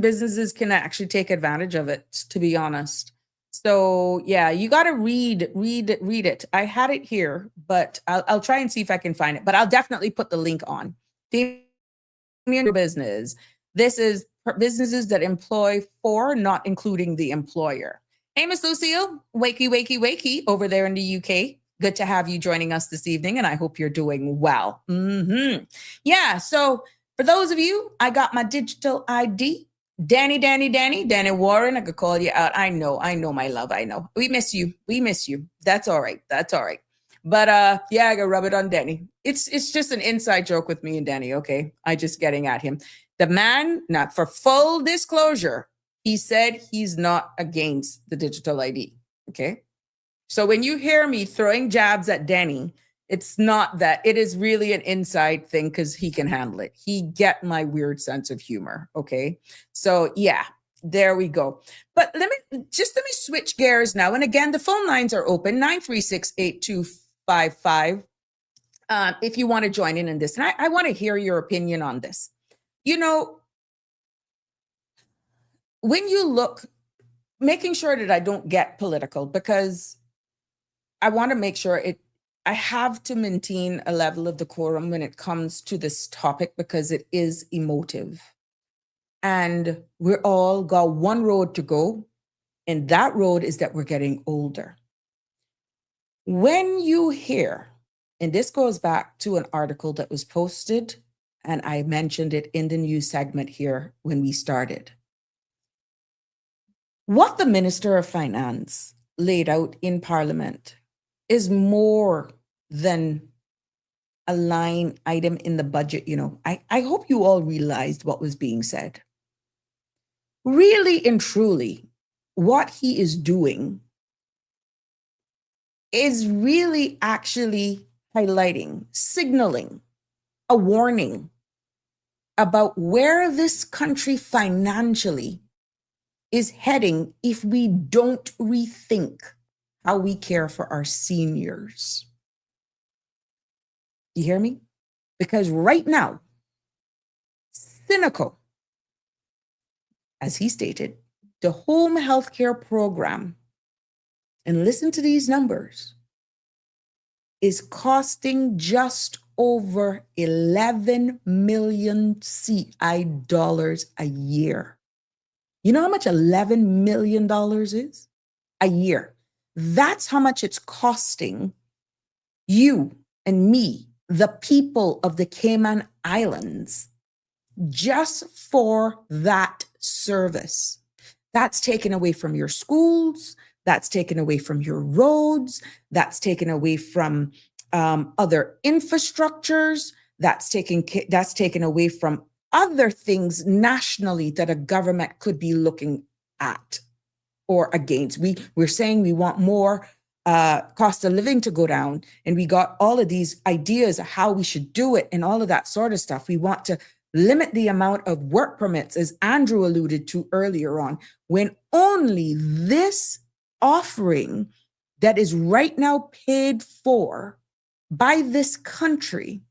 businesses can actually take advantage of it, to be honest. So yeah, you got to read it. I had it here, but I'll try and see if I can find it, but I'll definitely put the link on. Business. This is businesses that employ for, not including the employer. Hey, Miss Lucille, wakey over there in the UK. Good to have you joining us this evening, and I hope you're doing well. Yeah, so for those of you, I got my digital ID. Danny Warren, I could call you out. I know, my love, I know. We miss you. That's all right. But yeah, I gotta rub it on Danny. It's just an inside joke with me and Danny, okay? I just getting at him. The man, not for full disclosure, he said he's not against the digital ID, okay? So when you hear me throwing jabs at Danny It's not that. It is really an inside thing because he can handle it. He get my weird sense of humor. Okay. So yeah, there we go. But let me switch gears now. And again, the phone lines are open, 936-8255. If you want to join in this. And I want to hear your opinion on this. You know, when you look, making sure that I don't get political, because I want to make sure I have to maintain a level of decorum when it comes to this topic because it is emotive. And we're all got one road to go, and that road is that we're getting older. When you hear, and this goes back to an article that was posted, and I mentioned it in the news segment here when we started. What the Minister of Finance laid out in Parliament is more than a line item in the budget. You know, I hope you all realized what was being said. Really and truly, what he is doing is really actually highlighting, signaling a warning about where this country financially is heading if we don't rethink how we care for our seniors. You hear me? Because right now, cynical, as he stated, the home health care program, and listen to these numbers, is costing just over 11 million CI dollars a year. You know how much $11 million is? A year. That's how much it's costing you and me, the people of the Cayman Islands, just for that service. That's taken away from your schools. That's taken away from your roads. That's taken away from other infrastructures. That's taken away from other things nationally that a government could be looking at or against. We're saying we want more cost of living to go down, and we got all of these ideas of how we should do it and all of that sort of stuff. We want to limit the amount of work permits, as Andrew alluded to earlier on, when only this offering that is right now paid for by this country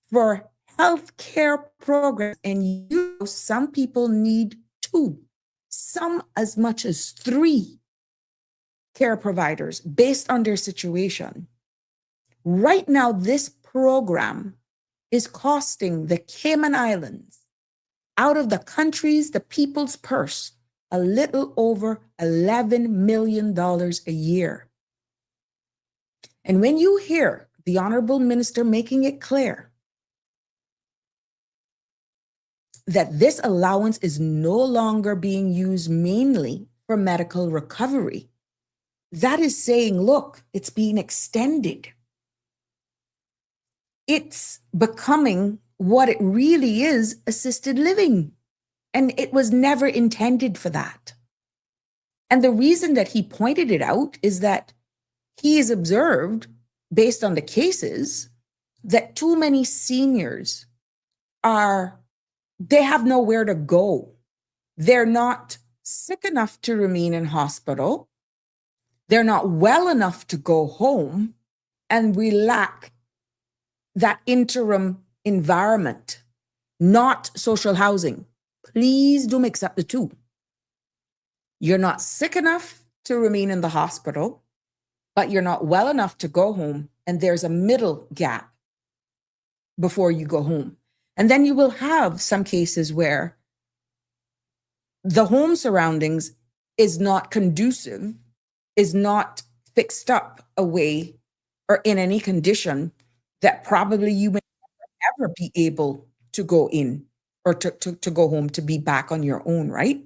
for healthcare programs, and some people need 2, some as much as 3 care providers based on their situation. Right now, this program is costing the Cayman Islands, out of the country's, the people's purse, a little over $11 million a year. And when you hear the Honorable Minister making it clear that this allowance is no longer being used mainly for medical recovery, that is saying, look, it's being extended. It's becoming what it really is, assisted living. And it was never intended for that. And the reason that he pointed it out is that he has observed, based on the cases, that too many seniors they have nowhere to go. They're not sick enough to remain in hospital. They're not well enough to go home, and we lack that interim environment, not social housing. Please do mix up the two. You're not sick enough to remain in the hospital, but you're not well enough to go home, and there's a middle gap before you go home. And then you will have some cases where the home surroundings is not conducive, is not fixed up a way or in any condition that probably you may never be able to go in or to go home, to be back on your own, right?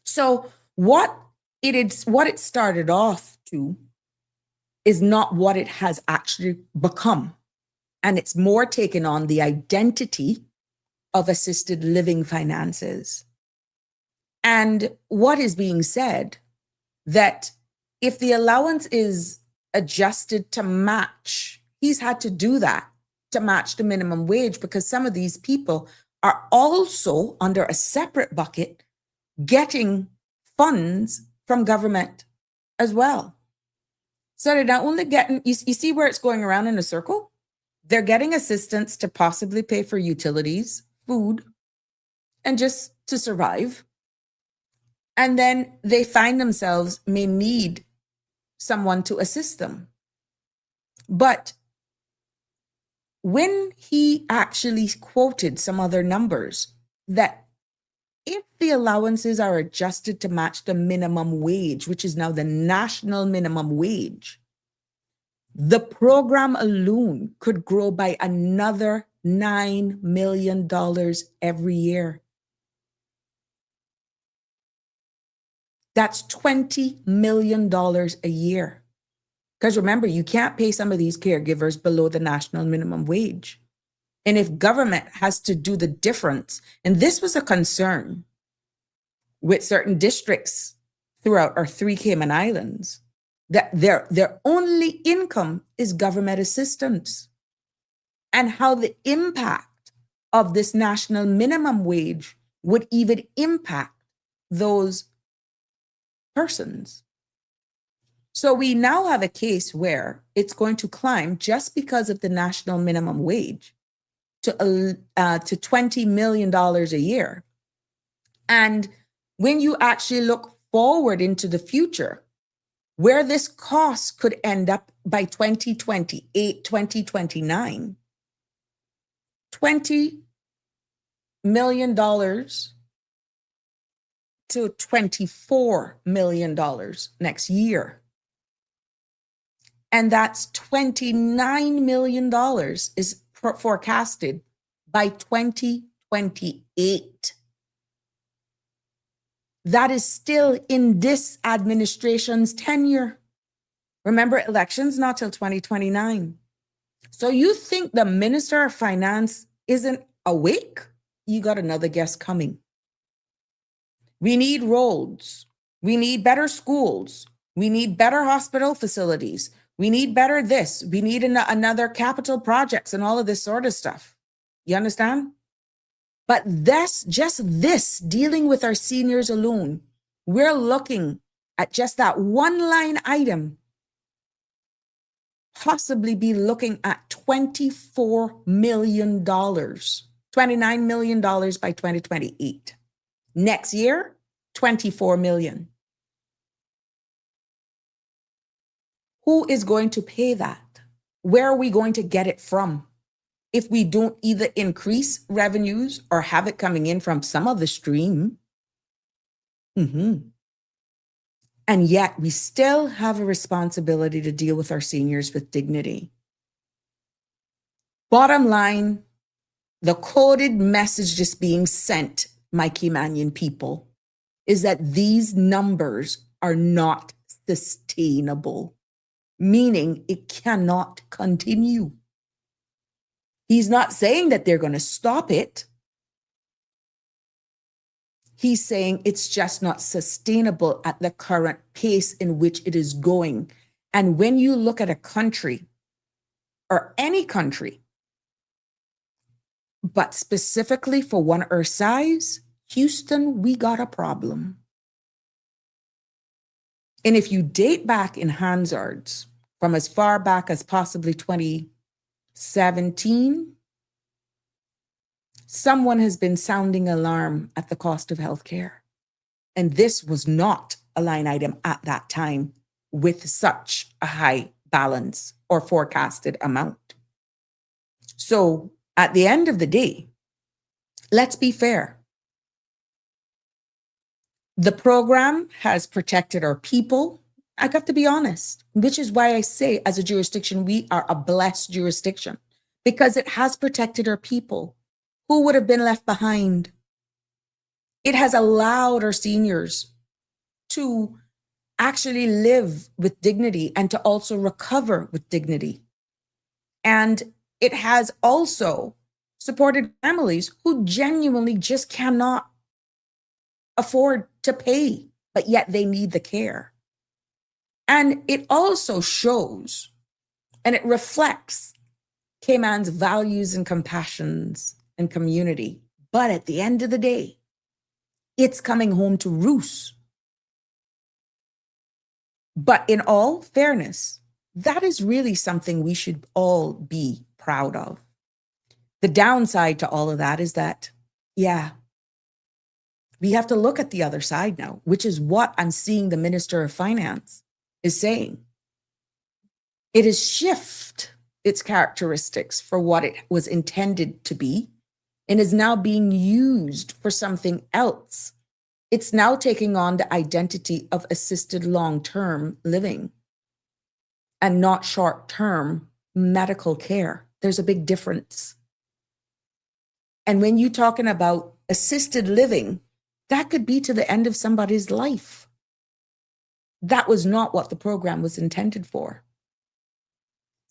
So what it started off to is not what it has actually become. And it's more taken on the identity of assisted living finances. And what is being said, that if the allowance is adjusted to match he's had to do that to match the minimum wage because some of these people are also under a separate bucket getting funds from government as well. So they're not only getting, you see where it's going around in a circle? They're getting assistance to possibly pay for utilities, food, and just to survive. And then they find themselves may need someone to assist them. But when he actually quoted some other numbers that if the allowances are adjusted to match the minimum wage, which is now the national minimum wage, the program alone could grow by another $9 million every year. That's $20 million a year. Because remember, you can't pay some of these caregivers below the national minimum wage. And if government has to do the difference, and this was a concern with certain districts throughout our 3 Cayman Islands, that their only income is government assistance, and how the impact of this national minimum wage would even impact those persons. So we now have a case where it's going to climb just because of the national minimum wage to $20 million a year. And when you actually look forward into the future, where this cost could end up by 2028, 2029, $20 million to $24 million next year. And that's $29 million is forecasted by 2028. That is still in this administration's tenure. Remember, elections not till 2029. So you think the Minister of Finance isn't awake? You got another guest coming. We need roads. We need better schools. We need better hospital facilities. We need better this. We need another capital projects and all of this sort of stuff. You understand? But that's just this, dealing with our seniors alone. We're looking at just that one line item, possibly be looking at $24 million, $29 million by 2028. Next year, 24 million. Who is going to pay that? Where are we going to get it from? If we don't either increase revenues or have it coming in from some other stream. And yet we still have a responsibility to deal with our seniors with dignity. Bottom line, the coded message just being sent, my Caymanian people, is that these numbers are not sustainable, meaning it cannot continue. He's not saying that they're going to stop it. He's saying it's just not sustainable at the current pace in which it is going. And when you look at a country, or any country, but specifically for one Earth size, Houston, we got a problem. And if you date back in Hansard's from as far back as possibly 2017, someone has been sounding alarm at the cost of healthcare. And this was not a line item at that time with such a high balance or forecasted amount. So at the end of the day, let's be fair. The program has protected our people. I got to be honest, which is why I say as a jurisdiction, we are a blessed jurisdiction because it has protected our people who would have been left behind. It has allowed our seniors to actually live with dignity and to also recover with dignity. And it has also supported families who genuinely just cannot afford to pay, but yet they need the care. And it also shows And it reflects Cayman's values and compassions and community. But at the end of the day, it's coming home to roost. But in all fairness, that is really something we should all be proud of. The downside to all of that is that, yeah, we have to look at the other side now, which is what I'm seeing the Minister of Finance is saying. It has shifted its characteristics for what it was intended to be and is now being used for something else. It's now taking on the identity of assisted long-term living and not short-term medical care. There's a big difference. And when you're talking about assisted living, that could be to the end of somebody's life. That was not what the program was intended for.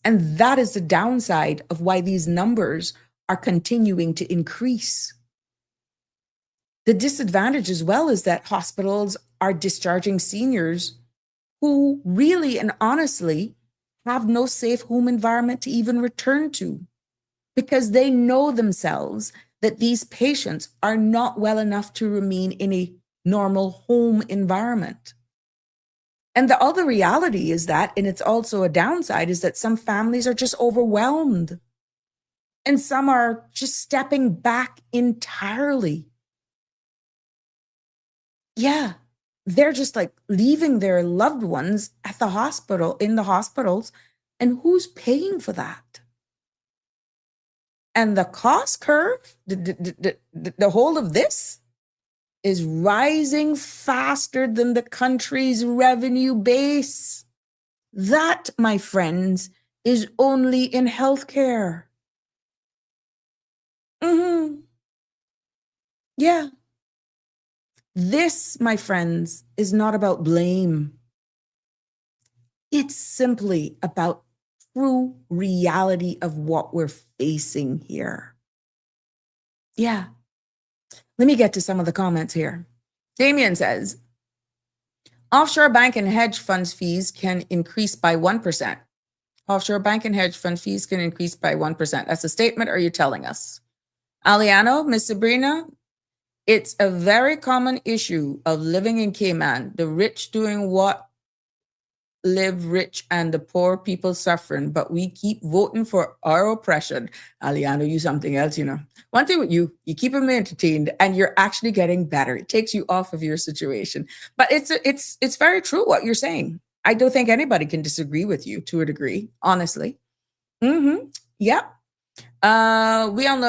And that is the downside of why these numbers are continuing to increase. The disadvantage as well is that hospitals are discharging seniors who really and honestly have no safe home environment to even return to, because they know themselves that these patients are not well enough to remain in a normal home environment. And the other reality is that, and it's also a downside, is that some families are just overwhelmed and some are just stepping back entirely. Yeah, they're just like leaving their loved ones at the hospital, in the hospitals, and who's paying for that? And the cost curve, the whole of this is rising faster than the country's revenue base. That, my friends, is only in healthcare. Yeah. This, my friends, is not about blame. It's simply about true reality of what we're facing here. Yeah. Let me get to some of the comments here. Damien says, offshore bank and hedge funds fees can increase by 1%. Offshore bank and hedge fund fees can increase by 1%. That's a statement, or are you telling us? Aliano, Miss Sabrina, it's a very common issue of living in Cayman. The rich doing what live rich and the poor people suffering, but we keep voting for our oppression. Aliano, you something else, you know. One thing with you keep them entertained and you're actually getting better. It takes you off of your situation. But it's very true what you're saying. I don't think anybody can disagree with you to a degree, honestly. Yep. We on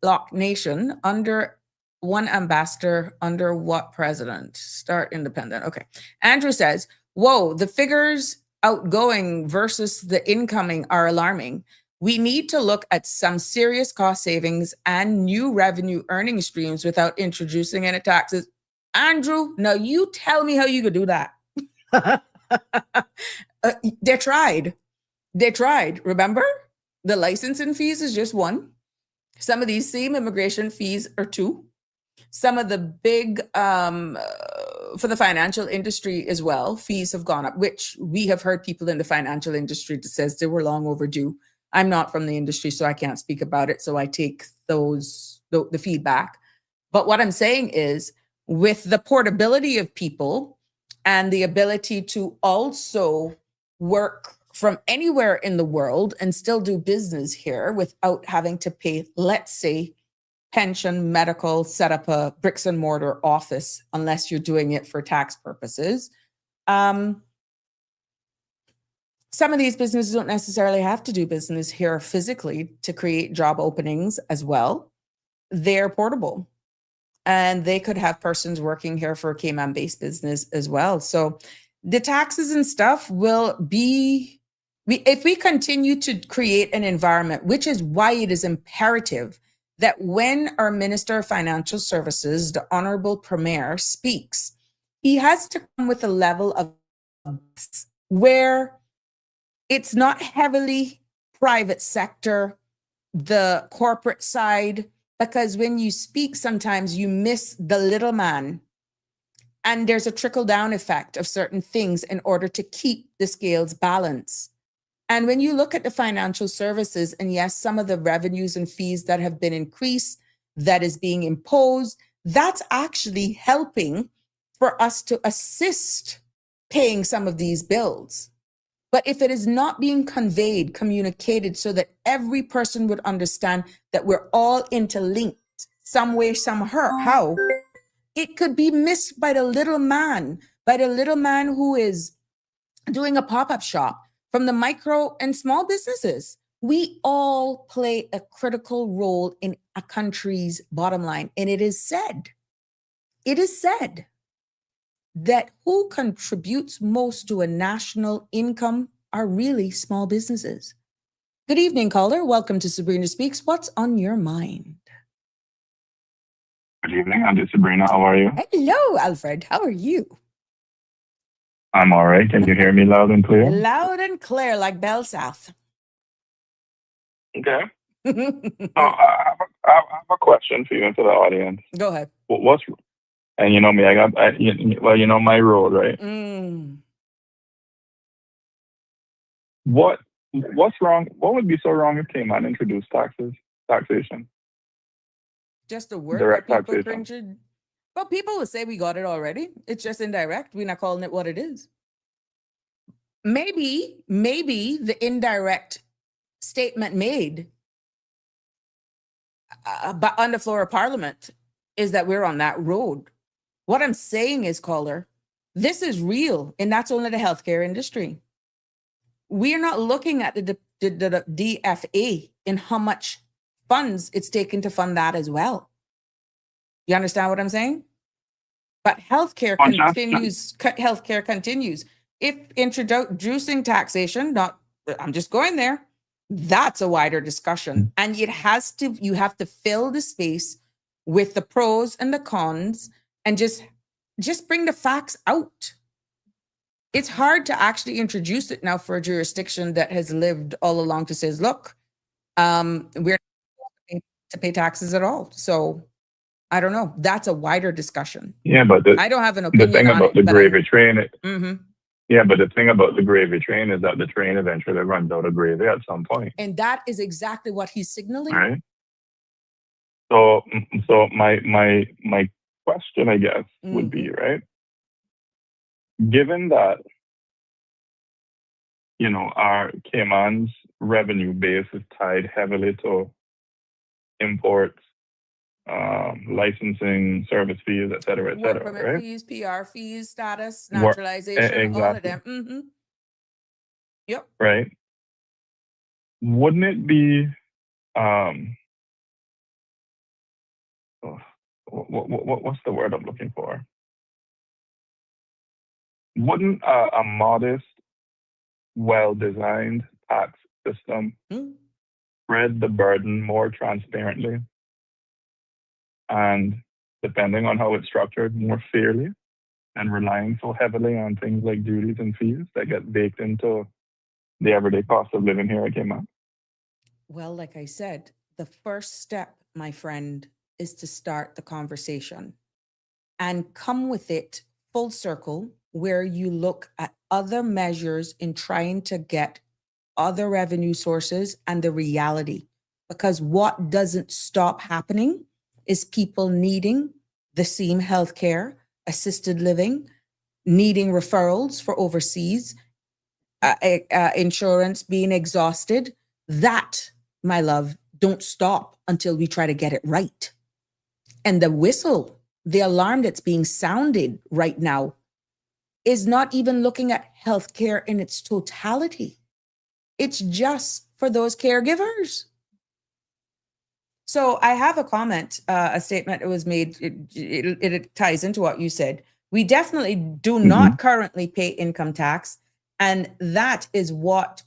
Lock Nation under one ambassador, under what president? Start independent. Okay. Andrew says, whoa, the figures outgoing versus the incoming are alarming. We need to look at some serious cost savings and new revenue earning streams without introducing any taxes. Andrew, now you tell me how you could do that. They tried. Remember? The licensing fees is just one. Some of these same immigration fees are two. Some of the big, for the financial industry as well, fees have gone up, which we have heard people in the financial industry that says they were long overdue. I'm not from the industry, so I can't speak about it. So I take the feedback. But what I'm saying is, with the portability of people and the ability to also work from anywhere in the world and still do business here without having to pay, let's say, pension, medical, set up a bricks and mortar office, unless you're doing it for tax purposes. Some of these businesses don't necessarily have to do business here physically to create job openings as well. They're portable. And they could have persons working here for a Cayman-based business as well. So the taxes and stuff will be, if we continue to create an environment, which is why it is imperative that when our Minister of Financial Services, the Honorable Premier, speaks, he has to come with a level of where it's not heavily private sector, the corporate side, because when you speak, sometimes you miss the little man And there's a trickle-down effect of certain things in order to keep the scales balanced. And when you look at the financial services, and yes, some of the revenues and fees that have been increased, that is being imposed, that's actually helping for us to assist paying some of these bills. But if it is not being conveyed, communicated, so that every person would understand that we're all interlinked some way, somehow, it could be missed by the little man who is doing a pop-up shop, from the micro and small businesses. We all play a critical role in a country's bottom line. And it is said that who contributes most to a national income are really small businesses. Good evening, caller. Welcome to Sabrina Speaks. What's on your mind? Good evening, Auntie Sabrina. How are you? Hello, Alfred. How are you? I'm all right. Can you hear me loud and clear? Loud and clear, like Bell South. Okay. I have a question for you and to the audience. Go ahead. And you know me, you know my role, right? What's wrong? What would be so wrong if Cayman introduced taxation? Just a word Direct that people taxation. cringe. Well, people will say we got it already. It's just indirect. We're not calling it what it is. Maybe the indirect statement made but on the floor of Parliament is that we're on that road. What I'm saying is, caller, this is real, and that's only the healthcare industry. We're not looking at the DFA and how much funds it's taken to fund that as well. You understand what I'm saying? But healthcare continues. If introducing taxation, I'm just going there, that's a wider discussion. And you have to fill the space with the pros and the cons and just bring the facts out. It's hard to actually introduce it now for a jurisdiction that has lived all along to say, look, we're not to pay taxes at all. So I don't know. That's a wider discussion. Yeah, but I don't have an opinion. The thing about the gravy train, yeah, but the thing about the gravy train is that the train eventually runs out of gravy at some point. And that is exactly what he's signaling. Right. So my question, I guess, would be, right? Given that, you know, our Cayman's revenue base is tied heavily to imports, licensing, service fees, et cetera, Work permit right? fees, PR fees, status, naturalization, exactly. all of them. Yep. Right. Wouldn't it be what's the word I'm looking for? Wouldn't a modest, well-designed tax system spread the burden more transparently and, depending on how it's structured, more fairly, and relying so heavily on things like duties and fees that get baked into the everyday cost of living here at Cayman? Well, like I said, the first step, my friend, is to start the conversation and come with it full circle, where you look at other measures in trying to get other revenue sources and the reality. Because what doesn't stop happening is people needing the same healthcare, assisted living, needing referrals for overseas, insurance being exhausted. That, my love, don't stop until we try to get it right. And the whistle, the alarm that's being sounded right now is not even looking at healthcare in its totality. It's just for those caregivers. So I have a comment, a statement that was made. It ties into what you said. We definitely do not currently pay income tax. And that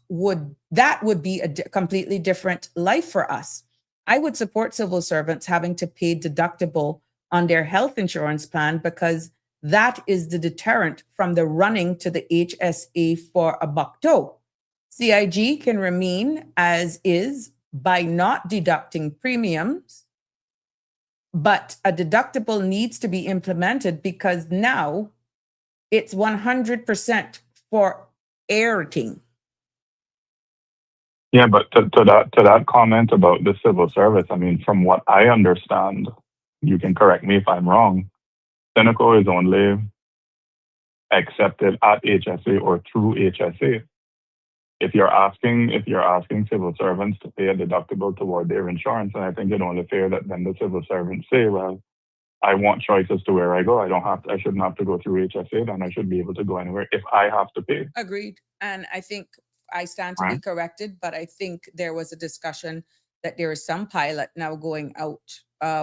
would be a completely different life for us. I would support civil servants having to pay deductible on their health insurance plan, because that is the deterrent from the running to the HSA for a buck dough. CIG can remain as is by not deducting premiums But a deductible needs to be implemented because now it's 100% for everything. Yeah, but to that comment about the civil service, I mean, from what I understand, you can correct me if I'm wrong, Seneco is only accepted at HSA or through HSA. If you're asking civil servants to pay a deductible toward their insurance, and I think it's only fair that then the civil servants say, well, I want choices to where I go. I shouldn't have to go through HSA, then I should be able to go anywhere if I have to pay. Agreed. And I think I stand to be Right. corrected, but I think there was a discussion that there is some pilot now going out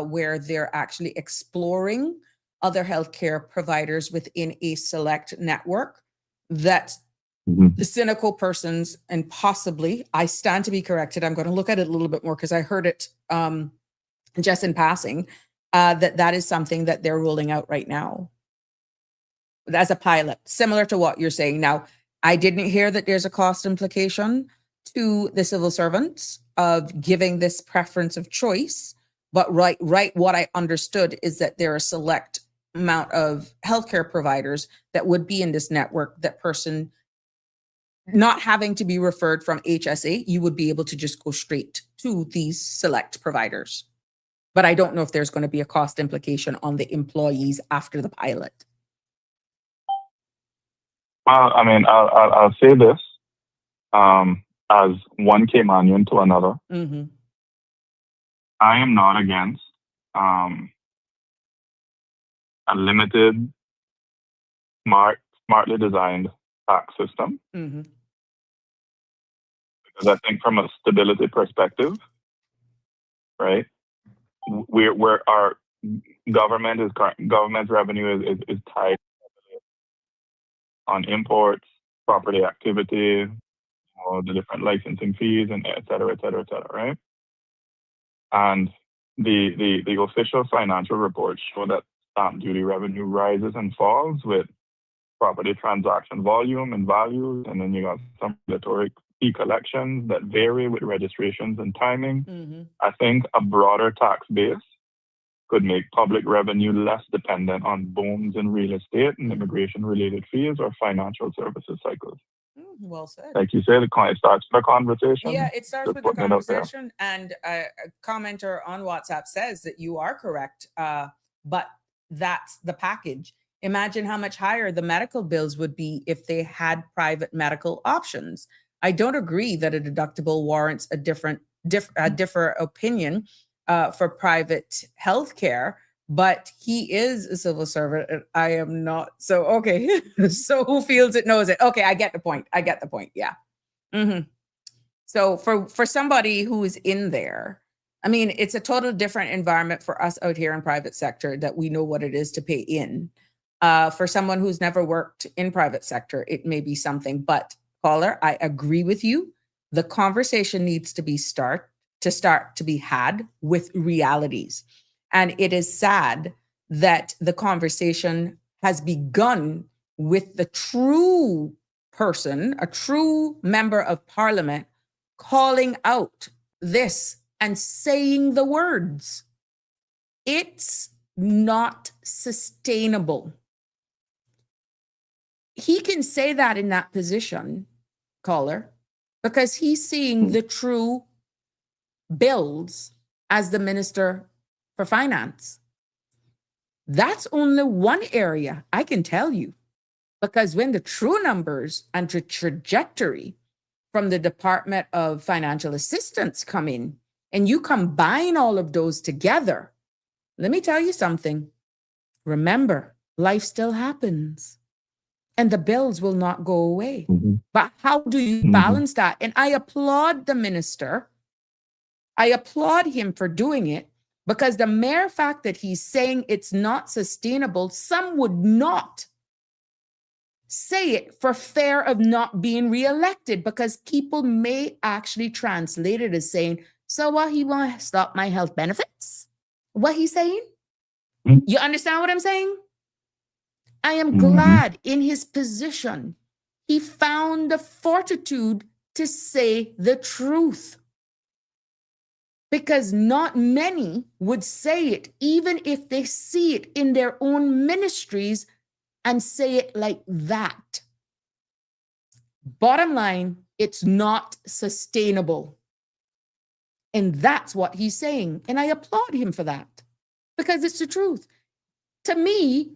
where they're actually exploring other healthcare providers within a select network that the cynical persons and possibly, I stand to be corrected. I'm going to look at it a little bit more because I heard it just in passing, that is something that they're rolling out right now as a pilot, similar to what you're saying. Now, I didn't hear that there's a cost implication to the civil servants of giving this preference of choice, but right, what I understood is that there are a select amount of healthcare providers that would be in this network, that person not having to be referred from HSA, you would be able to just go straight to these select providers. But I don't know if there's going to be a cost implication on the employees after the pilot. Well, I mean, I'll say this as one Caymanian to another. Mm-hmm. I am not against a limited, smartly designed tax system. Mm-hmm. Because I think from a stability perspective, right, where our government revenue is tied on imports, property activity, or the different licensing fees, and et cetera, right? And the official financial reports show that stamp duty revenue rises and falls with property transaction volume and values, and then you got some regulatory fee collections that vary with registrations and timing. Mm-hmm. I think a broader tax base could make public revenue less dependent on booms in real estate and immigration-related fees or financial services cycles. Well said. Like you said, it starts with a conversation. Yeah, it starts Just with the putting it out there. conversation, and a commenter on WhatsApp says that you are correct, but that's the package. Imagine how much higher the medical bills would be if they had private medical options. I don't agree that a deductible warrants a different opinion for private health care, but he is a civil servant and I am not. So, okay. So who feels it knows it. Okay, I get the point. Yeah. Mm-hmm. So for somebody who is in there, I mean, it's a total different environment for us out here in private sector that we know what it is to pay in. For someone who's never worked in private sector, it may be something, but caller, I agree with you. The conversation needs to start to be had with realities. And it is sad that the conversation has begun with the true person, a true member of parliament, calling out this and saying the words. It's not sustainable. He can say that in that position, caller, because he's seeing the true bills as the Minister for Finance. That's only one area I can tell you, because when the true numbers and the trajectory from the Department of Financial Assistance come in and you combine all of those together, let me tell you something. Remember, life still happens and the bills will not go away. Mm-hmm. But how do you balance that? And I applaud the minister. I applaud him for doing it, because the mere fact that he's saying it's not sustainable, some would not say it for fear of not being reelected, because people may actually translate it as saying, so what, he want to stop my health benefits? What he's saying? Mm-hmm. You understand what I'm saying? I am glad in his position, he found the fortitude to say the truth. because not many would say it, even if they see it in their own ministries and say it like that. Bottom line, it's not sustainable. And that's what he's saying. And I applaud him for that because it's the truth. To me,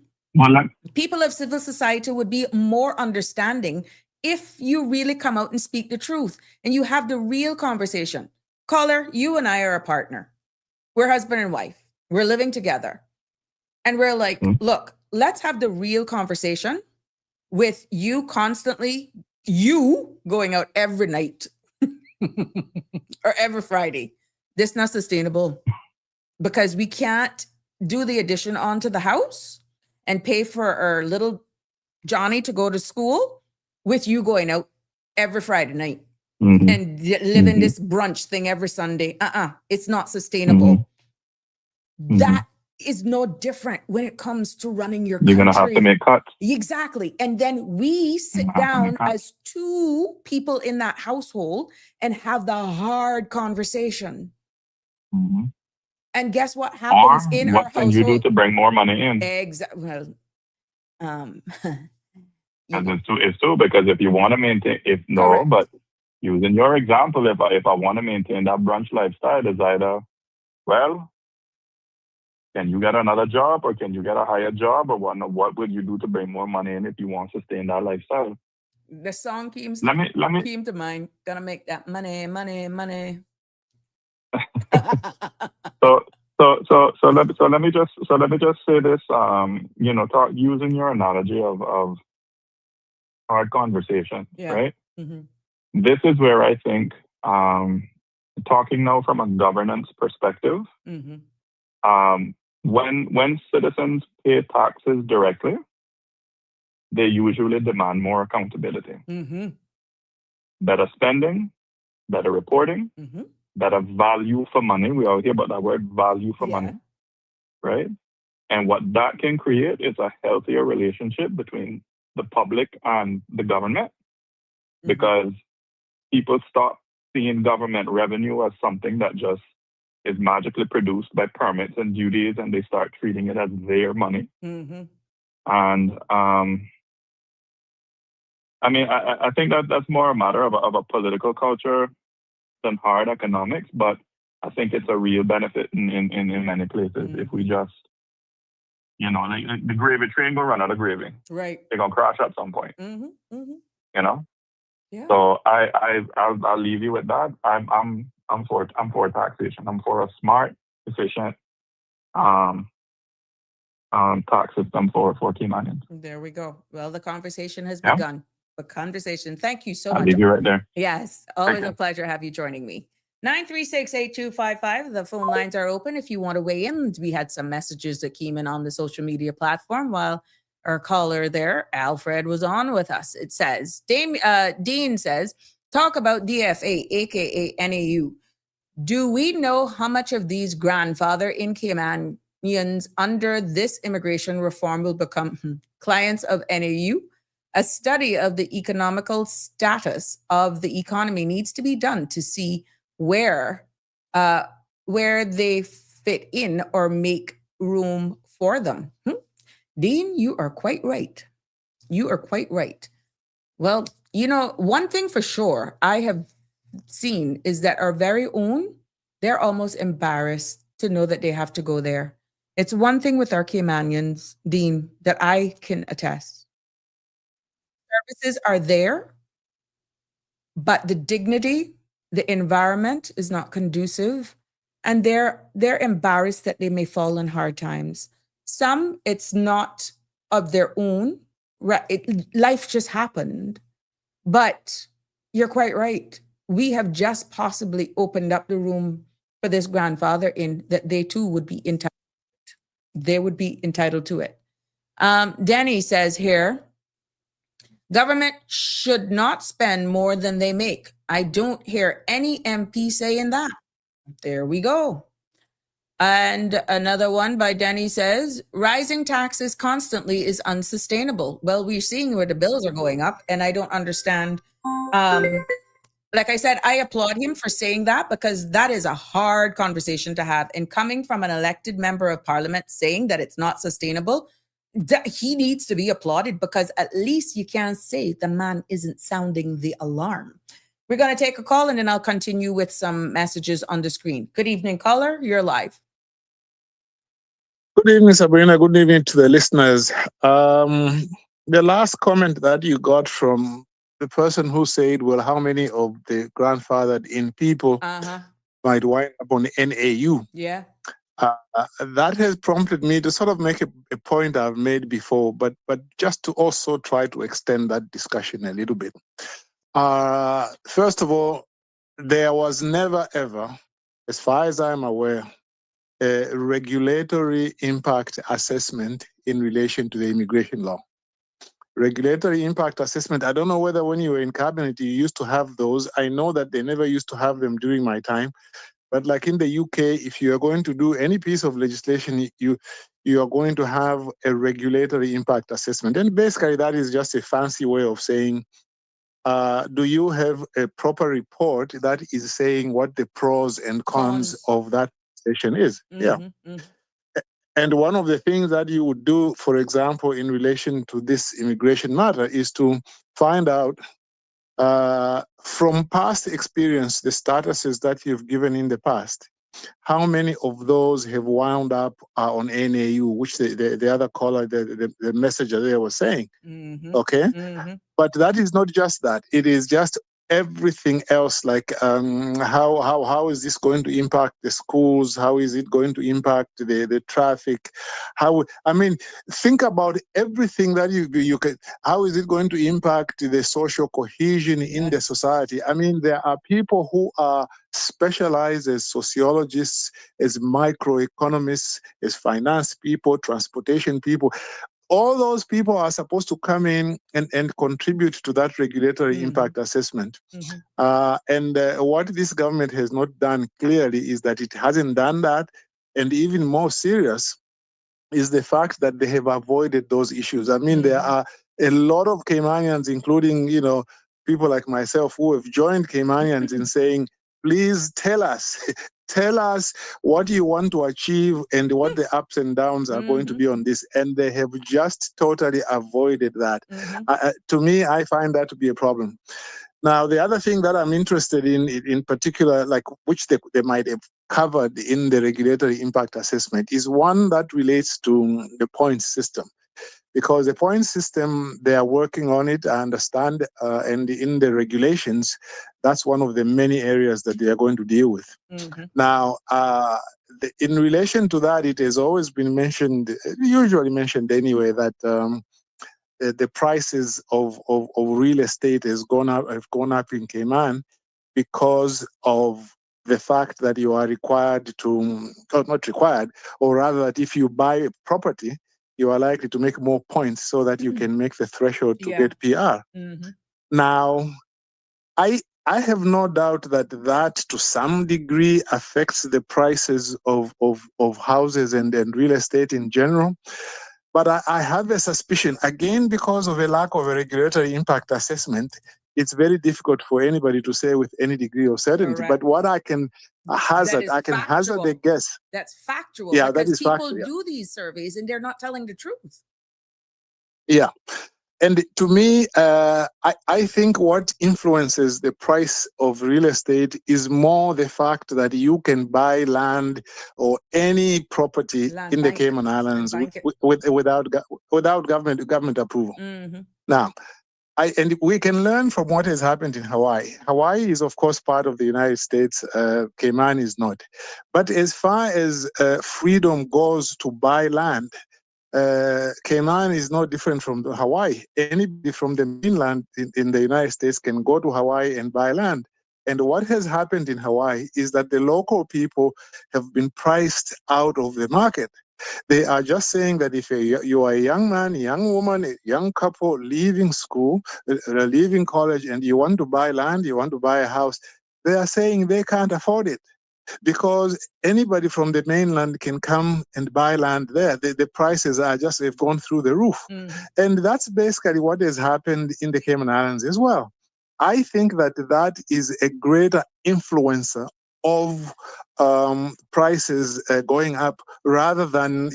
people of civil society would be more understanding if you really come out and speak the truth and you have the real conversation. Caller, you and I are a partner. We're husband and wife. We're living together. And we're like, look, let's have the real conversation with you constantly, you going out every night or every Friday. This is not sustainable because we can't do the addition onto the house and pay for our little Johnny to go to school with you going out every Friday night and living this brunch thing every Sunday. It's not sustainable. That is no different when it comes to running your country. You're going to have to make cuts. Exactly. And then we sit down as two people in that household and have the hard conversation. And guess what happens in our household? What can you do to bring more money in? Exactly. Well, it's true because if you want to maintain, but using your example, if I want to maintain that brunch lifestyle, it's either, well, can you get another job or can you get a higher job or what would you do to bring more money in if you want to sustain that lifestyle? The song came to mind. Gonna make that money. So let me just say this. Using your analogy of hard conversation, right? This is where I think, talking now from a governance perspective, when citizens pay taxes directly, they usually demand more accountability, better spending, better reporting, better value for money. We all hear about that word, value for money, right? And what that can create is a healthier relationship between the public and the government, because people stop seeing government revenue as something that just is magically produced by permits and duties, and they start treating it as their money. And I think that's more a matter of a political culture than hard economics, but I think it's a real benefit in many places. If we just, like the gravy train will run out of gravy. Right. They're gonna crash at some point. Yeah. So I'll leave you with that. I'm for taxation. I'm for a smart, efficient tax system for Caymanians. There we go. Well, the conversation has begun. The conversation. Thank you so much. I'll leave you right there. Yes, always a pleasure to have you joining me. 936-8255. The phone lines are open if you want to weigh in. We had some messages that came in on the social media platform while our caller there, Alfred, was on with us. It says, Dean says, talk about DFA, aka NAU. Do we know how much of these grandfather in Caymanians under this immigration reform will become clients of NAU? A study of the economical status of the economy needs to be done to see where they fit in or make room for them. Dean, you are quite right. You are quite right. Well, one thing for sure I have seen is that our very own, they're almost embarrassed to know that they have to go there. It's one thing with our Caymanians, Dean, that I can attest. Services are there, but the dignity, the environment is not conducive, and they're embarrassed that they may fall in hard times. Some, it's not of their own. Life just happened. But you're quite right. We have just possibly opened up the room for this grandfather in that they too would be entitled. They would be entitled to it. Danny says here, government should not spend more than they make. I don't hear any MP saying that. There we go. And another one by Danny says, rising taxes constantly is unsustainable. Well, we're seeing where the bills are going up, and I don't understand Like I said, I applaud him for saying that because that is a hard conversation to have. And coming from an elected member of parliament saying that it's not sustainable, he needs to be applauded because at least you can say the man isn't sounding the alarm. We're going to take a call and then I'll continue with some messages on the screen. Good evening, caller. You're live. Good evening, Sabrina. Good evening to the listeners. The last comment that you got from the person who said, well, how many of the grandfathered in people might wind up on the NAU? Yeah. That has prompted me to sort of make a point I've made before, but just to also try to extend that discussion a little bit. First of all, there was never, ever, as far as I'm aware, a regulatory impact assessment in relation to the immigration law. Regulatory impact assessment, I don't know whether when you were in cabinet you used to have those. I know that they never used to have them during my time. But like in the UK, if you are going to do any piece of legislation, you are going to have a regulatory impact assessment. And basically that is just a fancy way of saying, do you have a proper report that is saying what the pros and cons of that legislation is? And one of the things that you would do, for example, in relation to this immigration matter is to find out from past experience, the statuses that you've given in the past, how many of those have wound up on NAU, which the other caller, the messenger there was saying. Okay? But that is not just that. It is just everything else, like how is this going to impact the schools? How is it going to impact the traffic? Think about everything that you can. How is it going to impact the social cohesion in the society? I mean, there are people who are specialized as sociologists, as microeconomists, as finance people, transportation people. All those people are supposed to come in and contribute to that regulatory impact assessment. And what this government has not done clearly is that it hasn't done that. And even more serious is the fact that they have avoided those issues. I mean, there are a lot of Caymanians, including, people like myself who have joined Caymanians in saying, please tell us what you want to achieve and what the ups and downs are going to be on this. And they have just totally avoided that. To me, I find that to be a problem. Now, the other thing that I'm interested in particular, like which they might have covered in the regulatory impact assessment, is one that relates to the points system. Because the point system, they are working on it, I understand, and in the regulations, that's one of the many areas that they are going to deal with. Now, in relation to that, it has always been mentioned, usually mentioned anyway, that the prices of real estate have gone up in Cayman because of the fact that you are required to, or not required, or rather that if you buy a property, you are likely to make more points so that you can make the threshold to get PR. Now, I have no doubt that to some degree affects the prices of houses and real estate in general. But I have a suspicion, again, because of a lack of a regulatory impact assessment, it's very difficult for anybody to say with any degree of certainty. Correct. But what I can hazard a guess. That's factual. Yeah, because that is people factual. Yeah. do these surveys and they're not telling the truth. Yeah. And to me, I think what influences the price of real estate is more the fact that you can buy land or any property in the Cayman Islands without government approval. Now, and we can learn from what has happened in Hawaii. Hawaii is, of course, part of the United States. Cayman is not. But as far as freedom goes to buy land, Cayman is no different from Hawaii. Anybody from the mainland in the United States can go to Hawaii and buy land. And what has happened in Hawaii is that the local people have been priced out of the market. They are just saying that if you are a young man, a young woman, a young couple leaving school, leaving college, and you want to buy land, you want to buy a house, they are saying they can't afford it. Because anybody from the mainland can come and buy land there. The prices are they've gone through the roof. And that's basically what has happened in the Cayman Islands as well. I think that that is a greater influencer of prices going up rather than,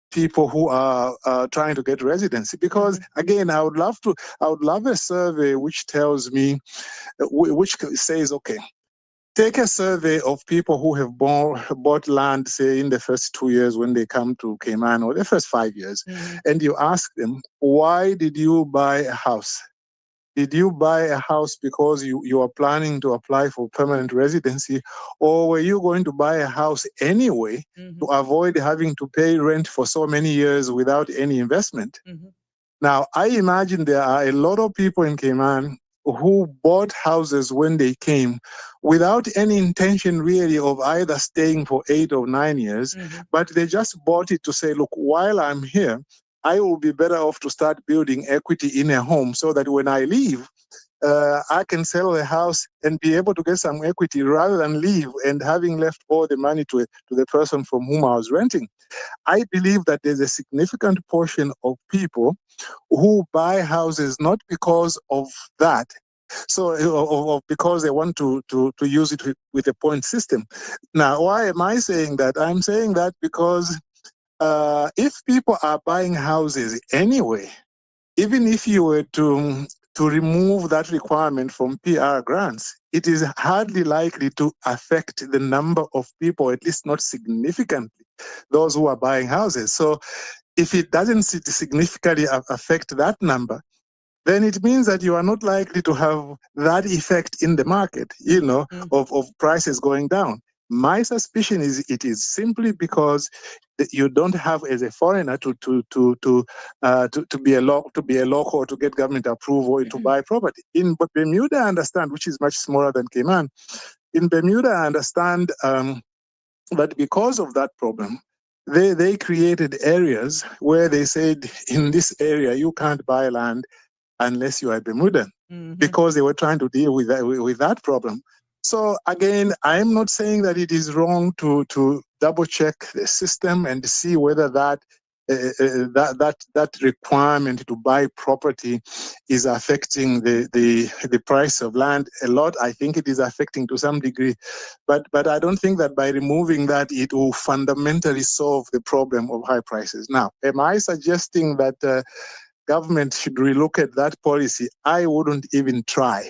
people who are trying to get residency. Because again, I would love a survey which tells me, which says, okay, take a survey of people who have bought land, say, in the first 2 years when they come to Cayman, or the first 5 years, and you ask them, why did you buy a house? Did you buy a house because you are planning to apply for permanent residency, or were you going to buy a house anyway to avoid having to pay rent for so many years without any investment? Now, I imagine there are a lot of people in Cayman who bought houses when they came without any intention really of either staying for 8 or 9 years, but they just bought it to say, look, while I'm here, I will be better off to start building equity in a home so that when I leave, I can sell the house and be able to get some equity rather than leave and having left all the money to the person from whom I was renting. I believe that there's a significant portion of people who buy houses not because of that, because they want to use it with a point system. Now, why am I saying that? I'm saying that because if people are buying houses anyway, even if you were to remove that requirement from PR grants, it is hardly likely to affect the number of people, at least not significantly, those who are buying houses. So if it doesn't significantly affect that number, then it means that you are not likely to have that effect in the market, of prices going down. My suspicion is it is simply because you don't have, as a foreigner, to be a local, to get government approval to buy property. In Bermuda, I understand, which is much smaller than Cayman. In Bermuda, I understand that because of that problem, they created areas where they said, in this area you can't buy land unless you are Bermudan, because they were trying to deal with that problem. So again, I'm not saying that it is wrong to double check the system and see whether that requirement to buy property is affecting the price of land a lot. I think it is affecting to some degree, but I don't think that by removing that it will fundamentally solve the problem of high prices. Now, am I suggesting that government should relook at that policy? I wouldn't even try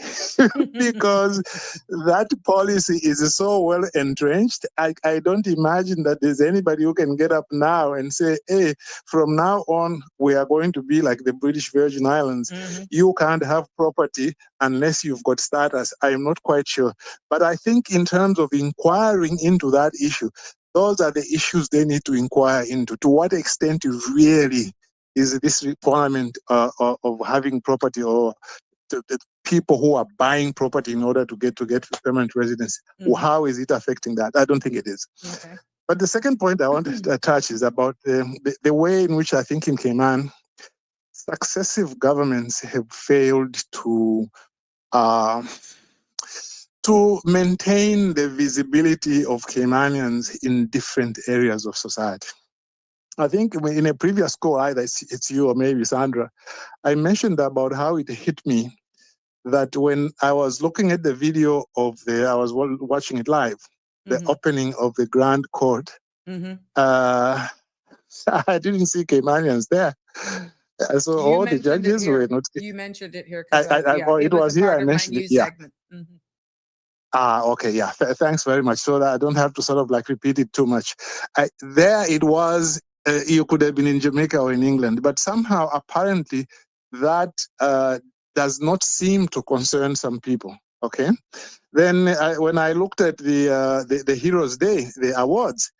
because that policy is so well entrenched. I don't imagine that there's anybody who can get up now and say, hey, from now on, we are going to be like the British Virgin Islands. You can't have property unless you've got status. I'm not quite sure. But I think in terms of inquiring into that issue, those are the issues they need to inquire into. To what extent really is this requirement of having property, or the people who are buying property in order to get permanent residency? How is it affecting that? I don't think it is. Okay. But the second point I want to touch is about the way in which I think in Cayman, successive governments have failed to maintain the visibility of Caymanians in different areas of society. I think in a previous call, either it's you or maybe Sandra, I mentioned about how it hit me that when I was looking at the video I was watching it live, the opening of the Grand Court, I didn't see Caymanians there. So all the judges were not. You mentioned it here. It was here. I mentioned it. Yeah. Segment. Okay, yeah. Thanks very much. So that I don't have to sort of like repeat it too much. There it was. You could have been in Jamaica or in England, but somehow apparently that does not seem to concern some people. Okay. Then when I looked at the Heroes Day, the awards,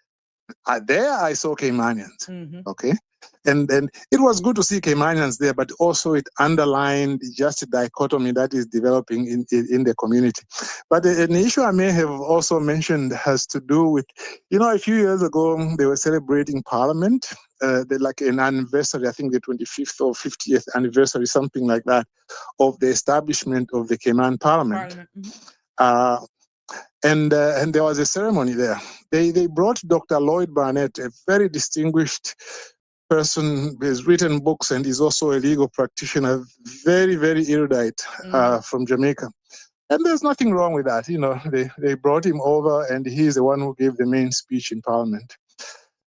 there I saw Caymanians. Okay. And it was good to see Caymanians there, but also it underlined just a dichotomy that is developing in the community. But an issue I may have also mentioned has to do with, a few years ago, they were celebrating Parliament, like an anniversary, I think the 25th or 50th anniversary, something like that, of the establishment of the Cayman Parliament. And there was a ceremony there. They brought Dr. Lloyd Barnett, a very distinguished person has written books and is also a legal practitioner, very, very erudite from Jamaica. And there's nothing wrong with that. You know, they brought him over and he's the one who gave the main speech in Parliament.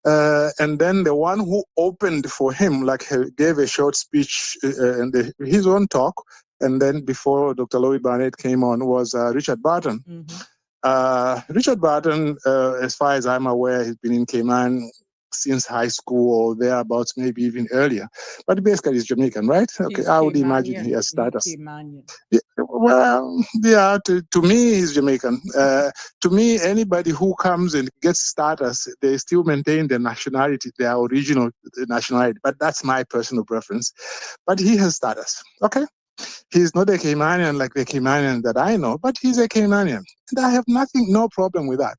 And then the one who opened for him, like he gave a short speech and his own talk. And then before Dr. Lloyd Barnett came on was Richard Barton. Richard Barton, as far as I'm aware, has been in Cayman since high school or thereabouts, maybe even earlier. But basically, he's Jamaican, right? Okay, He's I would imagine Caymanian. he has status. Caymanian. Yeah, well, yeah, to me, he's Jamaican. To me, anybody who comes and gets status, they still maintain their nationality, their original nationality. But that's my personal preference. But he has status, okay? He's not a Caymanian like the Caymanian that I know, but he's a Caymanian. And I have no problem with that.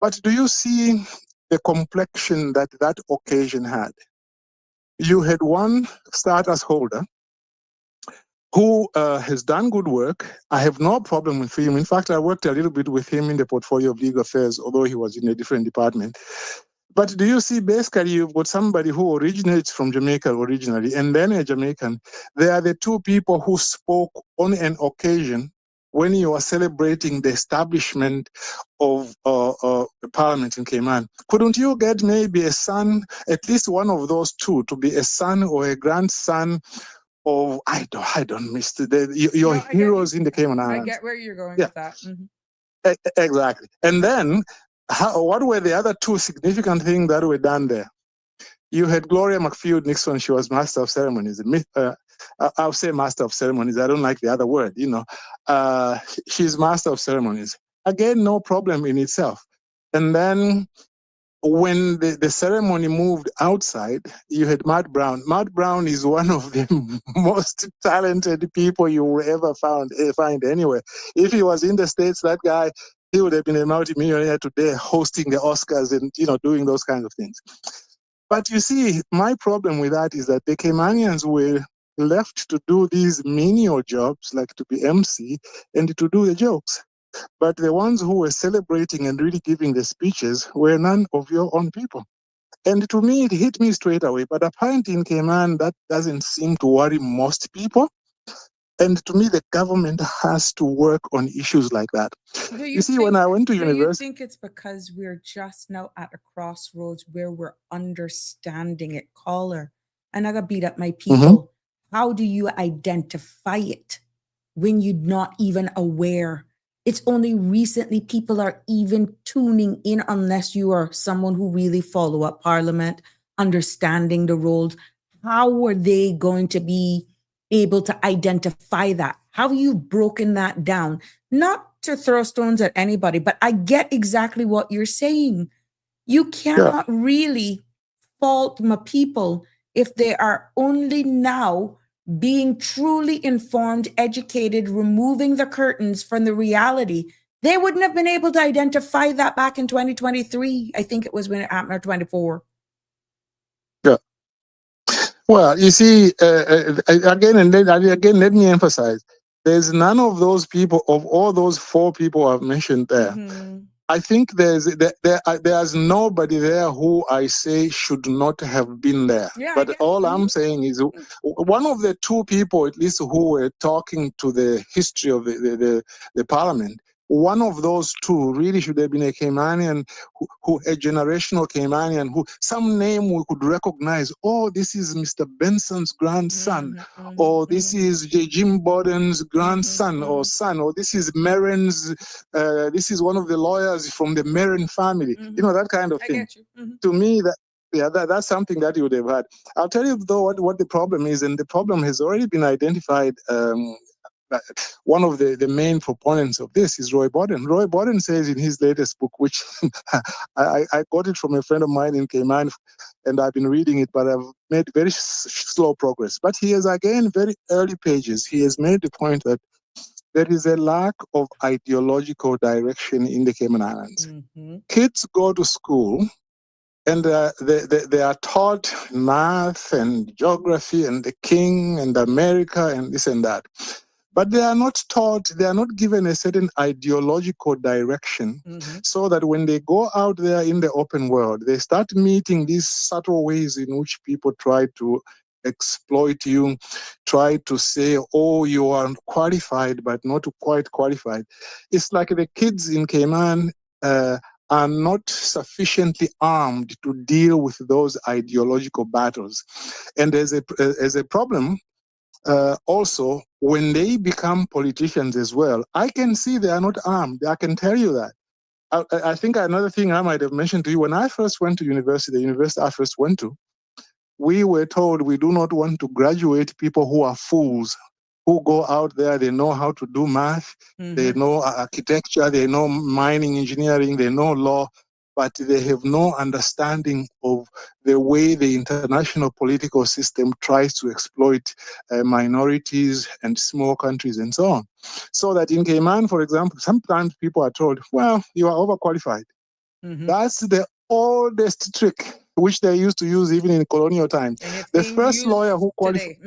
But do you see the complexion that that occasion had? You had one status holder who has done good work. I have no problem with him. In fact, I worked a little bit with him in the portfolio of legal affairs, although he was in a different department. But do you see, basically, you've got somebody who originates from Jamaica originally, and then a Jamaican. They are the two people who spoke on an occasion when you are celebrating the establishment of Parliament in Cayman. Couldn't you get maybe a son, at least one of those two, to be a son or a grandson of, I don't miss your heroes in the Cayman Islands? I get where you're going with that. Exactly. And then, what were the other two significant things that were done there? You had Gloria McField Nixon. She was Master of Ceremonies. I'll say Master of Ceremonies. I don't like the other word, you know. She's Master of Ceremonies. Again, no problem in itself. And then when the ceremony moved outside, you had Matt Brown. Matt Brown is one of the most talented people you will ever find anywhere. If he was in the States, that guy, he would have been a multimillionaire today, hosting the Oscars and, you know, doing those kinds of things. But you see, my problem with that is that the Caymanians were left to do these menial jobs, like to be MC and to do the jokes. But the ones who were celebrating and really giving the speeches were none of your own people. And to me, it hit me straight away. But apparently in Cayman, that doesn't seem to worry most people. And to me, the government has to work on issues like that. You see, when I went to university... Do you think it's because we're just now at a crossroads where we're understanding it? Caller, and I got beat up my people. How do you identify it when you're not even aware? It's only recently people are even tuning in, unless you are someone who really follow up Parliament, understanding the roles. How are they going to be able to identify that? How have you broken that down? Not to throw stones at anybody, but I get exactly what you're saying. You cannot really fault my people if they are only now being truly informed, educated, removing the curtains from the reality. They wouldn't have been able to identify that back in 2023. I think it was when it happened, or 24. Yeah. Well, you see, again, let me emphasize, there's none of those people, of all those four people I've mentioned there. I think there's nobody there who I say should not have been there. But all I'm saying is one of the two people, at least, who were talking to the history of the Parliament, one of those two really should have been a Caymanian, a generational Caymanian, who some name we could recognize. Oh, this is Mr. Benson's grandson, or this is Jim Borden's grandson or son, or this is Merrin's. This is one of the lawyers from the Merrin family. You know, that kind of thing. To me, that's something that you would have had. I'll tell you though what the problem is, and the problem has already been identified. One of the main proponents of this is Roy Borden. Roy Borden says in his latest book, which I got it from a friend of mine in Cayman, and I've been reading it, but I've made very slow progress. But he has, again, very early pages, he has made the point that there is a lack of ideological direction in the Cayman Islands. Kids go to school and they are taught math and geography and the king and America and this and that. but they are not taught, they are not given a certain ideological direction, so that when they go out there in the open world, they start meeting these subtle ways in which people try to exploit you, try to say, oh, you are qualified, but not quite qualified. It's like the kids in Cayman are not sufficiently armed to deal with those ideological battles. And there's a problem also when they become politicians as well. I can see they are not armed. I can tell you that. I think another thing I might have mentioned to you, when I first went to university, the university I first went to, we were told we do not want to graduate people who are fools, who go out there, they know how to do math, they know architecture, they know mining engineering, they know law, but they have no understanding of the way the international political system tries to exploit minorities and small countries and so on. So that in Cayman, for example, sometimes people are told, well, you are overqualified. That's the oldest trick which they used to use even in colonial times. The first lawyer who qualified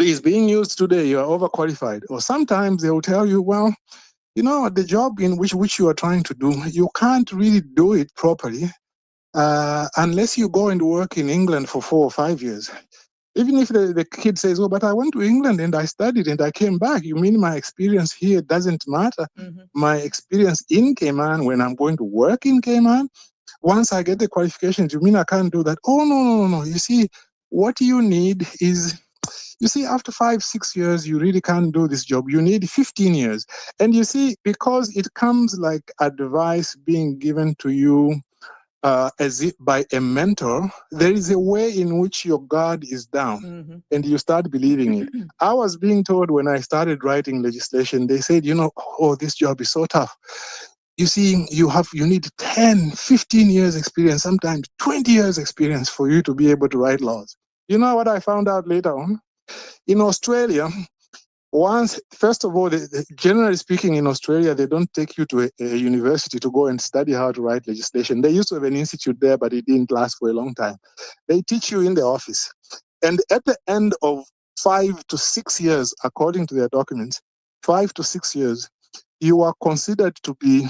is being used today. You are overqualified. Or sometimes they will tell you, well, you know, the job in which you are trying to do, you can't really do it properly unless you go and work in England for 4 or 5 years. Even if the kid says, oh, but I went to England and I studied and I came back. You mean my experience here doesn't matter? My experience in Cayman, when I'm going to work in Cayman, once I get the qualifications, you mean I can't do that? Oh, no. You see, what you need is, you see, after 5, 6 years, you really can't do this job. You need 15 years. And you see, because it comes like advice being given to you as if by a mentor, there is a way in which your guard is down and you start believing it. I was being told when I started writing legislation, they said, you know, oh, this job is so tough. You see, you need 10, 15 years experience, sometimes 20 years experience for you to be able to write laws. You know what I found out later on? In Australia, first of all, generally speaking, in Australia, they don't take you to a university to go and study how to write legislation. They used to have an institute there, but it didn't last for a long time. They teach you in the office. And at the end of 5 to 6 years, according to their documents, 5 to 6 years, you are considered to be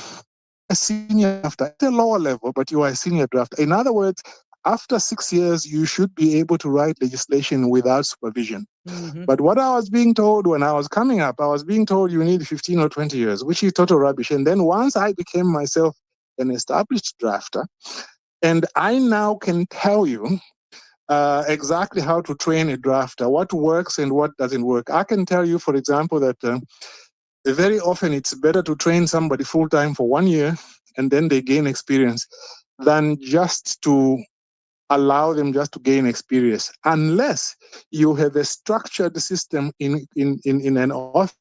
a senior drafter at a lower level, but you are a senior drafter. In other words, after 6 years, you should be able to write legislation without supervision. But what I was being told when I was coming up, I was being told you need 15 or 20 years, which is total rubbish. And then once I became myself an established drafter, and I now can tell you exactly how to train a drafter, what works and what doesn't work. I can tell you, for example, that very often it's better to train somebody full-time for 1 year and then they gain experience than just to allow them just to gain experience, unless you have a structured system in an office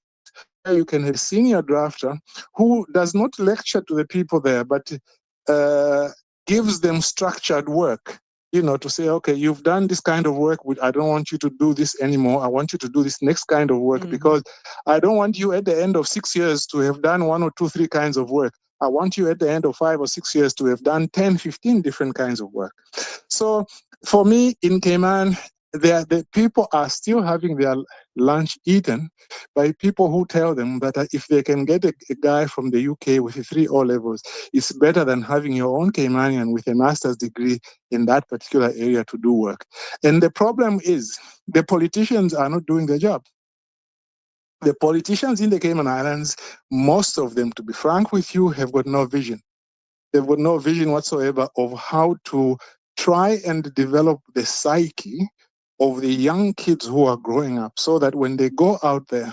where you can have a senior drafter who does not lecture to the people there, but gives them structured work. You know, to say, okay, you've done this kind of work. I don't want you to do this anymore. I want you to do this next kind of work because I don't want you at the end of 6 years to have done 1 or 2, 3 kinds of work. I want you at the end of 5 or 6 years to have done 10, 15 different kinds of work. So for me in Cayman, the people are still having their lunch eaten by people who tell them that if they can get a guy from the UK with 3 O levels, it's better than having your own Caymanian with a master's degree in that particular area to do work. And the problem is the politicians are not doing their job. The politicians in the Cayman Islands, most of them, to be frank with you, have got no vision. They've got no vision whatsoever of how to try and develop the psyche of the young kids who are growing up, so that when they go out there,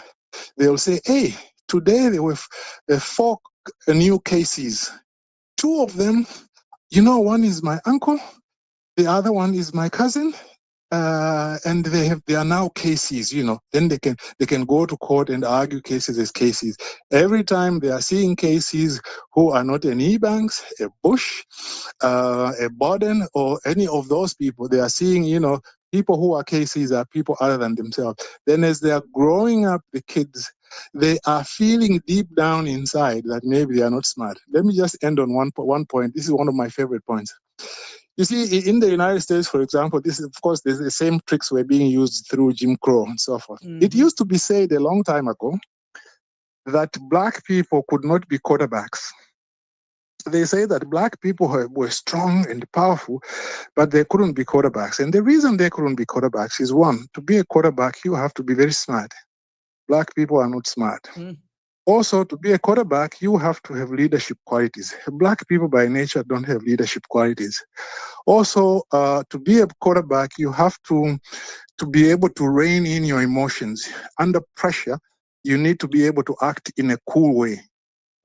they'll say, hey, today there were 4 new cases. 2 of them, you know, one is my uncle, the other one is my cousin, and they are now cases, you know. Then they can go to court and argue cases as cases. Every time they are seeing cases who are not an Ebanks, a Bush, a Borden, or any of those people, they are seeing, you know, people who are cases are people other than themselves. Then as they are growing up, the kids, they are feeling deep down inside that maybe they are not smart. Let me just end on one point. This is one of my favorite points. You see, in the United States, for example, this is, of course, the same tricks were being used through Jim Crow and so forth. It used to be said a long time ago that Black people could not be quarterbacks. They say that Black people were strong and powerful, but they couldn't be quarterbacks. And the reason they couldn't be quarterbacks is, one, to be a quarterback, you have to be very smart. Black people are not smart. Also, to be a quarterback, you have to have leadership qualities. Black people by nature don't have leadership qualities. Also, to be a quarterback, you have to be able to rein in your emotions. Under pressure, you need to be able to act in a cool way.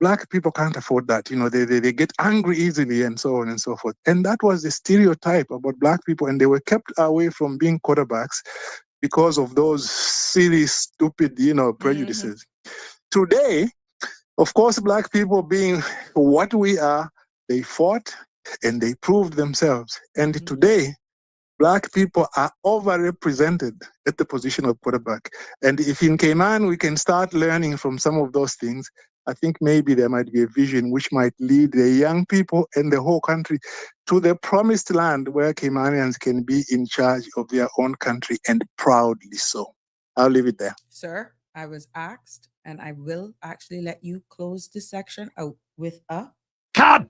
Black people can't afford that. You know, they get angry easily and so on and so forth. And that was the stereotype about Black people, and they were kept away from being quarterbacks because of those silly, stupid, prejudices. Today, of course, Black people being what we are, they fought and they proved themselves. And today, Black people are overrepresented at the position of quarterback. And if in Cayman we can start learning from some of those things, I think maybe there might be a vision which might lead the young people and the whole country to the promised land where Caymanians can be in charge of their own country, and proudly so. I'll leave it there. Sir, I was asked, and I will actually let you close this section out with a Cut!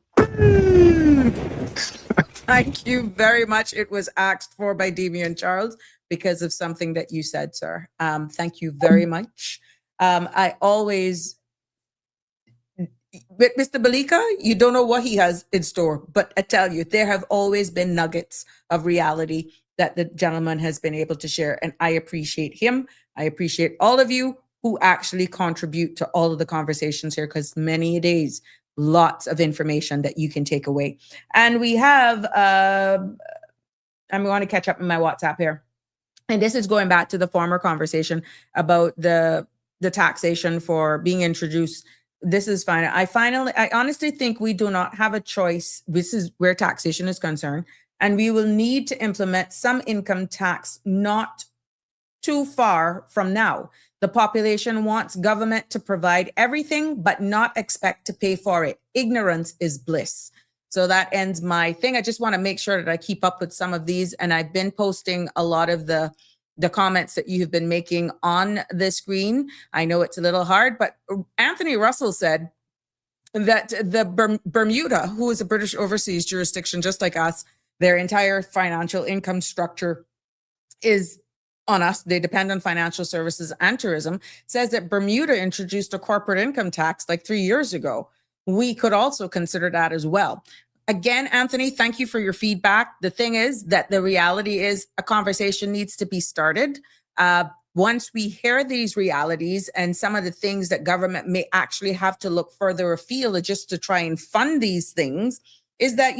Thank you very much. It was asked for by Damian Charles because of something that you said, sir. Thank you very much. I always, with Mr. Balika, you don't know what he has in store, but I tell you, there have always been nuggets of reality that the gentleman has been able to share. And I appreciate him. I appreciate all of you who actually contribute to all of the conversations here, because many days, lots of information that you can take away. And we have, I'm going to catch up in my WhatsApp here. And this is going back to the former conversation about the taxation for being introduced. This is fine. I honestly think we do not have a choice. This is where taxation is concerned. And we will need to implement some income tax not too far from now. The population wants government to provide everything, but not expect to pay for it. Ignorance is bliss. So that ends my thing. I just want to make sure that I keep up with some of these. And I've been posting a lot of the comments that you have been making on the screen. I know it's a little hard, but Anthony Russell said that the Bermuda, who is a British overseas jurisdiction, just like us, their entire financial income structure is on us. They depend on financial services and tourism. Says that Bermuda introduced a corporate income tax like 3 years ago. We could also consider that as well. Again, Anthony, thank you for your feedback. The thing is that the reality is a conversation needs to be started. Once we hear these realities and some of the things that government may actually have to look further afield just to try and fund these things, is that,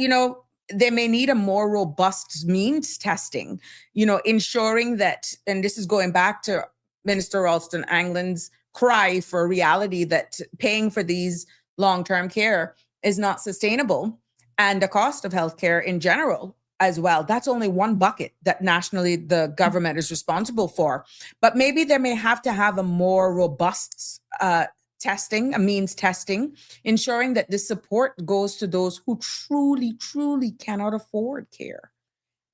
they may need a more robust means testing, ensuring that, and this is going back to Minister Ralston Anglin's cry for a reality that paying for these long-term care is not sustainable, and the cost of healthcare in general as well. That's only one bucket that nationally the government is responsible for. But maybe they may have to have a more robust testing, a means testing, ensuring that this support goes to those who truly, truly cannot afford care.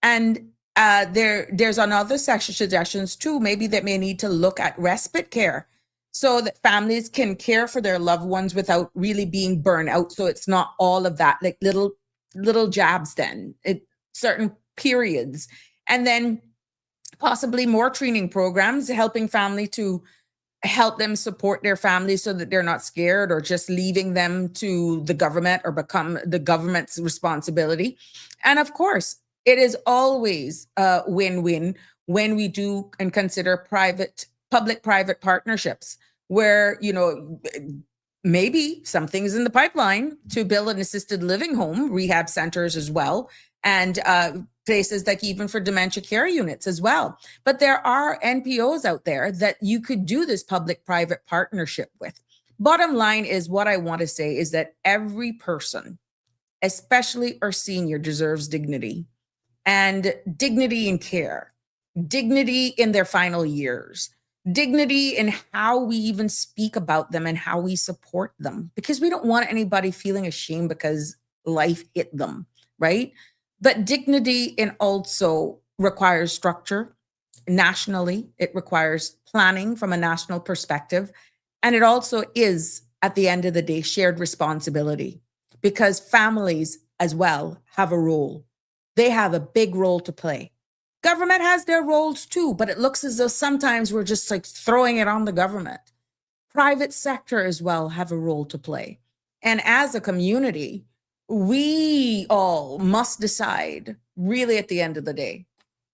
And there's another section suggestions too. Maybe that may need to look at respite care so that families can care for their loved ones without really being burned out. So it's not all of that, like little jabs then, certain periods. And then possibly more training programs, helping family to help them support their families so that they're not scared or just leaving them to the government or become the government's responsibility. And of course, it is always a win-win when we do and consider public-private partnerships where, maybe something's in the pipeline to build an assisted living home, rehab centers as well, and places like even for dementia care units as well. But there are NPOs out there that you could do this public-private partnership with. Bottom line is, what I want to say is that every person, especially our senior, deserves dignity, and dignity in care, dignity in their final years, dignity in how we even speak about them and how we support them, because we don't want anybody feeling ashamed because life hit them, right? But dignity in also requires structure nationally. It requires planning from a national perspective. And it also is, at the end of the day, shared responsibility, because families as well have a role. They have a big role to play. Government has their roles too, but it looks as though sometimes we're just like throwing it on the government. Private sector as well have a role to play. And as a community, we all must decide, really at the end of the day,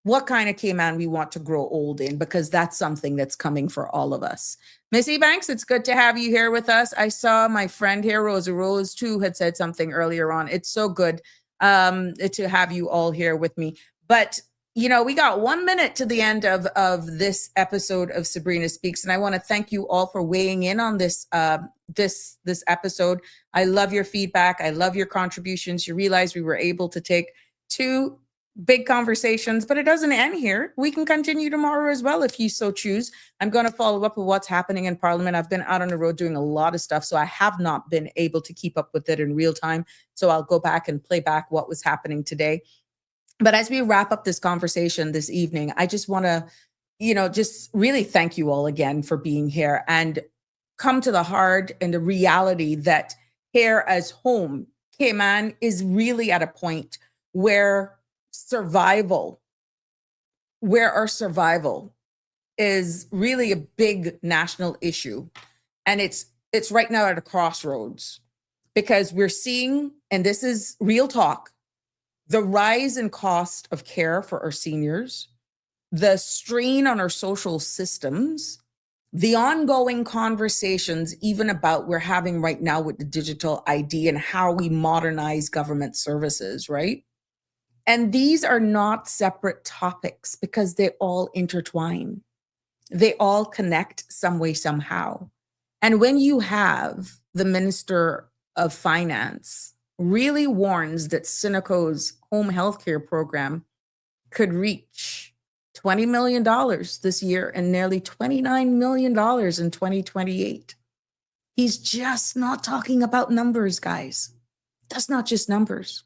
what kind of Cayman we want to grow old in, because that's something that's coming for all of us. Missy Banks, it's good to have you here with us. I saw my friend here, Rosa Rose, too, had said something earlier on. It's so good to have you all here with me. But you know, we got 1 minute to the end of this episode of Sabrina Speaks, and I want to thank you all for weighing in on this this episode. I love your feedback. I love your contributions. You realize we were able to take 2 big conversations, but it doesn't end here. We can continue tomorrow as well if you so choose. I'm going to follow up with what's happening in Parliament. I've been out on the road doing a lot of stuff, so I have not been able to keep up with it in real time. So I'll go back and play back what was happening today. But as we wrap up this conversation this evening, I just want to, just really thank you all again for being here and come to the heart and the reality that here as home, Cayman is really at a point where our survival is really a big national issue. And it's right now at a crossroads, because we're seeing, and this is real talk, the rise in cost of care for our seniors, the strain on our social systems, the ongoing conversations even about we're having right now with the digital ID and how we modernize government services, right? And these are not separate topics because they all intertwine. They all connect some way, somehow. And when you have the Minister of Finance really warns that Syneco's home healthcare program could reach $20 million this year and nearly $29 million in 2028. He's just not talking about numbers, guys. That's not just numbers.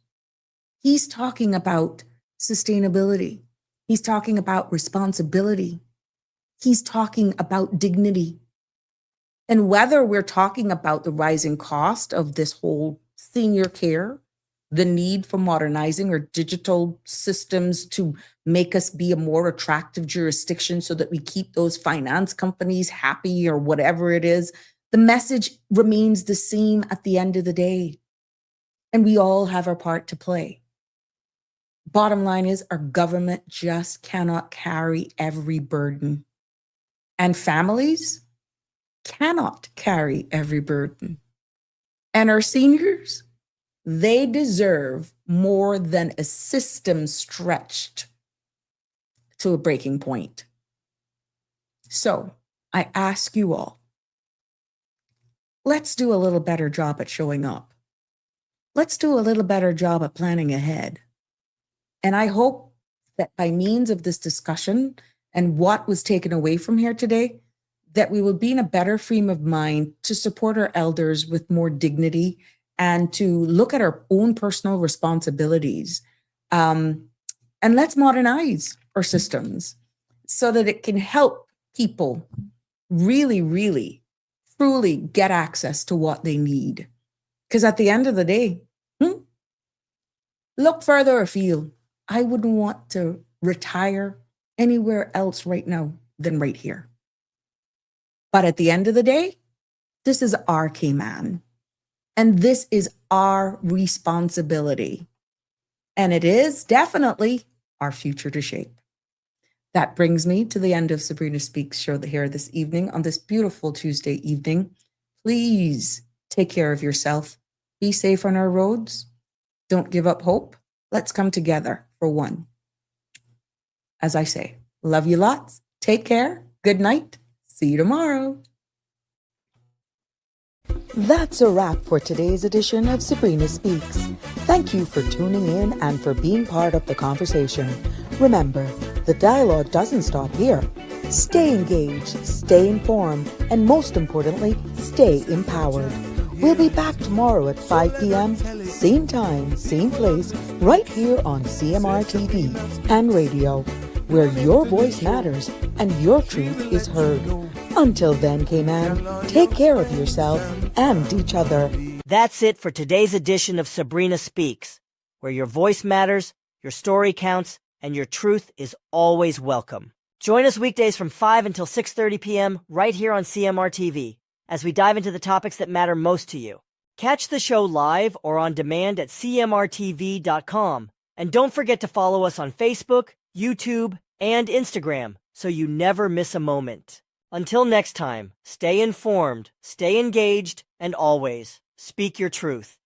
He's talking about sustainability. He's talking about responsibility. He's talking about dignity. And whether we're talking about the rising cost of this whole senior care, the need for modernizing our digital systems to make us be a more attractive jurisdiction so that we keep those finance companies happy or whatever it is, the message remains the same at the end of the day. And we all have our part to play. Bottom line is, our government just cannot carry every burden. And families cannot carry every burden. And our seniors, they deserve more than a system stretched to a breaking point. So I ask you all, let's do a little better job at showing up. Let's do a little better job at planning ahead. And I hope that by means of this discussion and what was taken away from here today, that we will be in a better frame of mind to support our elders with more dignity and to look at our own personal responsibilities. And let's modernize our systems so that it can help people really, really, truly get access to what they need. Because at the end of the day, look further afield. I wouldn't want to retire anywhere else right now than right here. But at the end of the day, this is our Cayman. And this is our responsibility. And it is definitely our future to shape. That brings me to the end of Sabrina Speaks show here this evening on this beautiful Tuesday evening. Please take care of yourself. Be safe on our roads. Don't give up hope. Let's come together for one. As I say, love you lots. Take care. Good night. See you tomorrow. That's a wrap for today's edition of Sabrina Speaks. Thank you for tuning in and for being part of the conversation. Remember, the dialogue doesn't stop here. Stay engaged, stay informed, and most importantly, stay empowered. We'll be back tomorrow at 5 p.m., same time, same place, right here on CMR TV and radio, where your voice matters and your truth is heard. Until then, Cayman, take care of yourself and each other. That's it for today's edition of Sabrina Speaks, where your voice matters, your story counts, and your truth is always welcome. Join us weekdays from 5 until 6:30 p.m. right here on CMR TV as we dive into the topics that matter most to you. Catch the show live or on demand at cmrtv.com. And don't forget to follow us on Facebook, YouTube, and Instagram so you never miss a moment. Until next time, stay informed, stay engaged, and always speak your truth.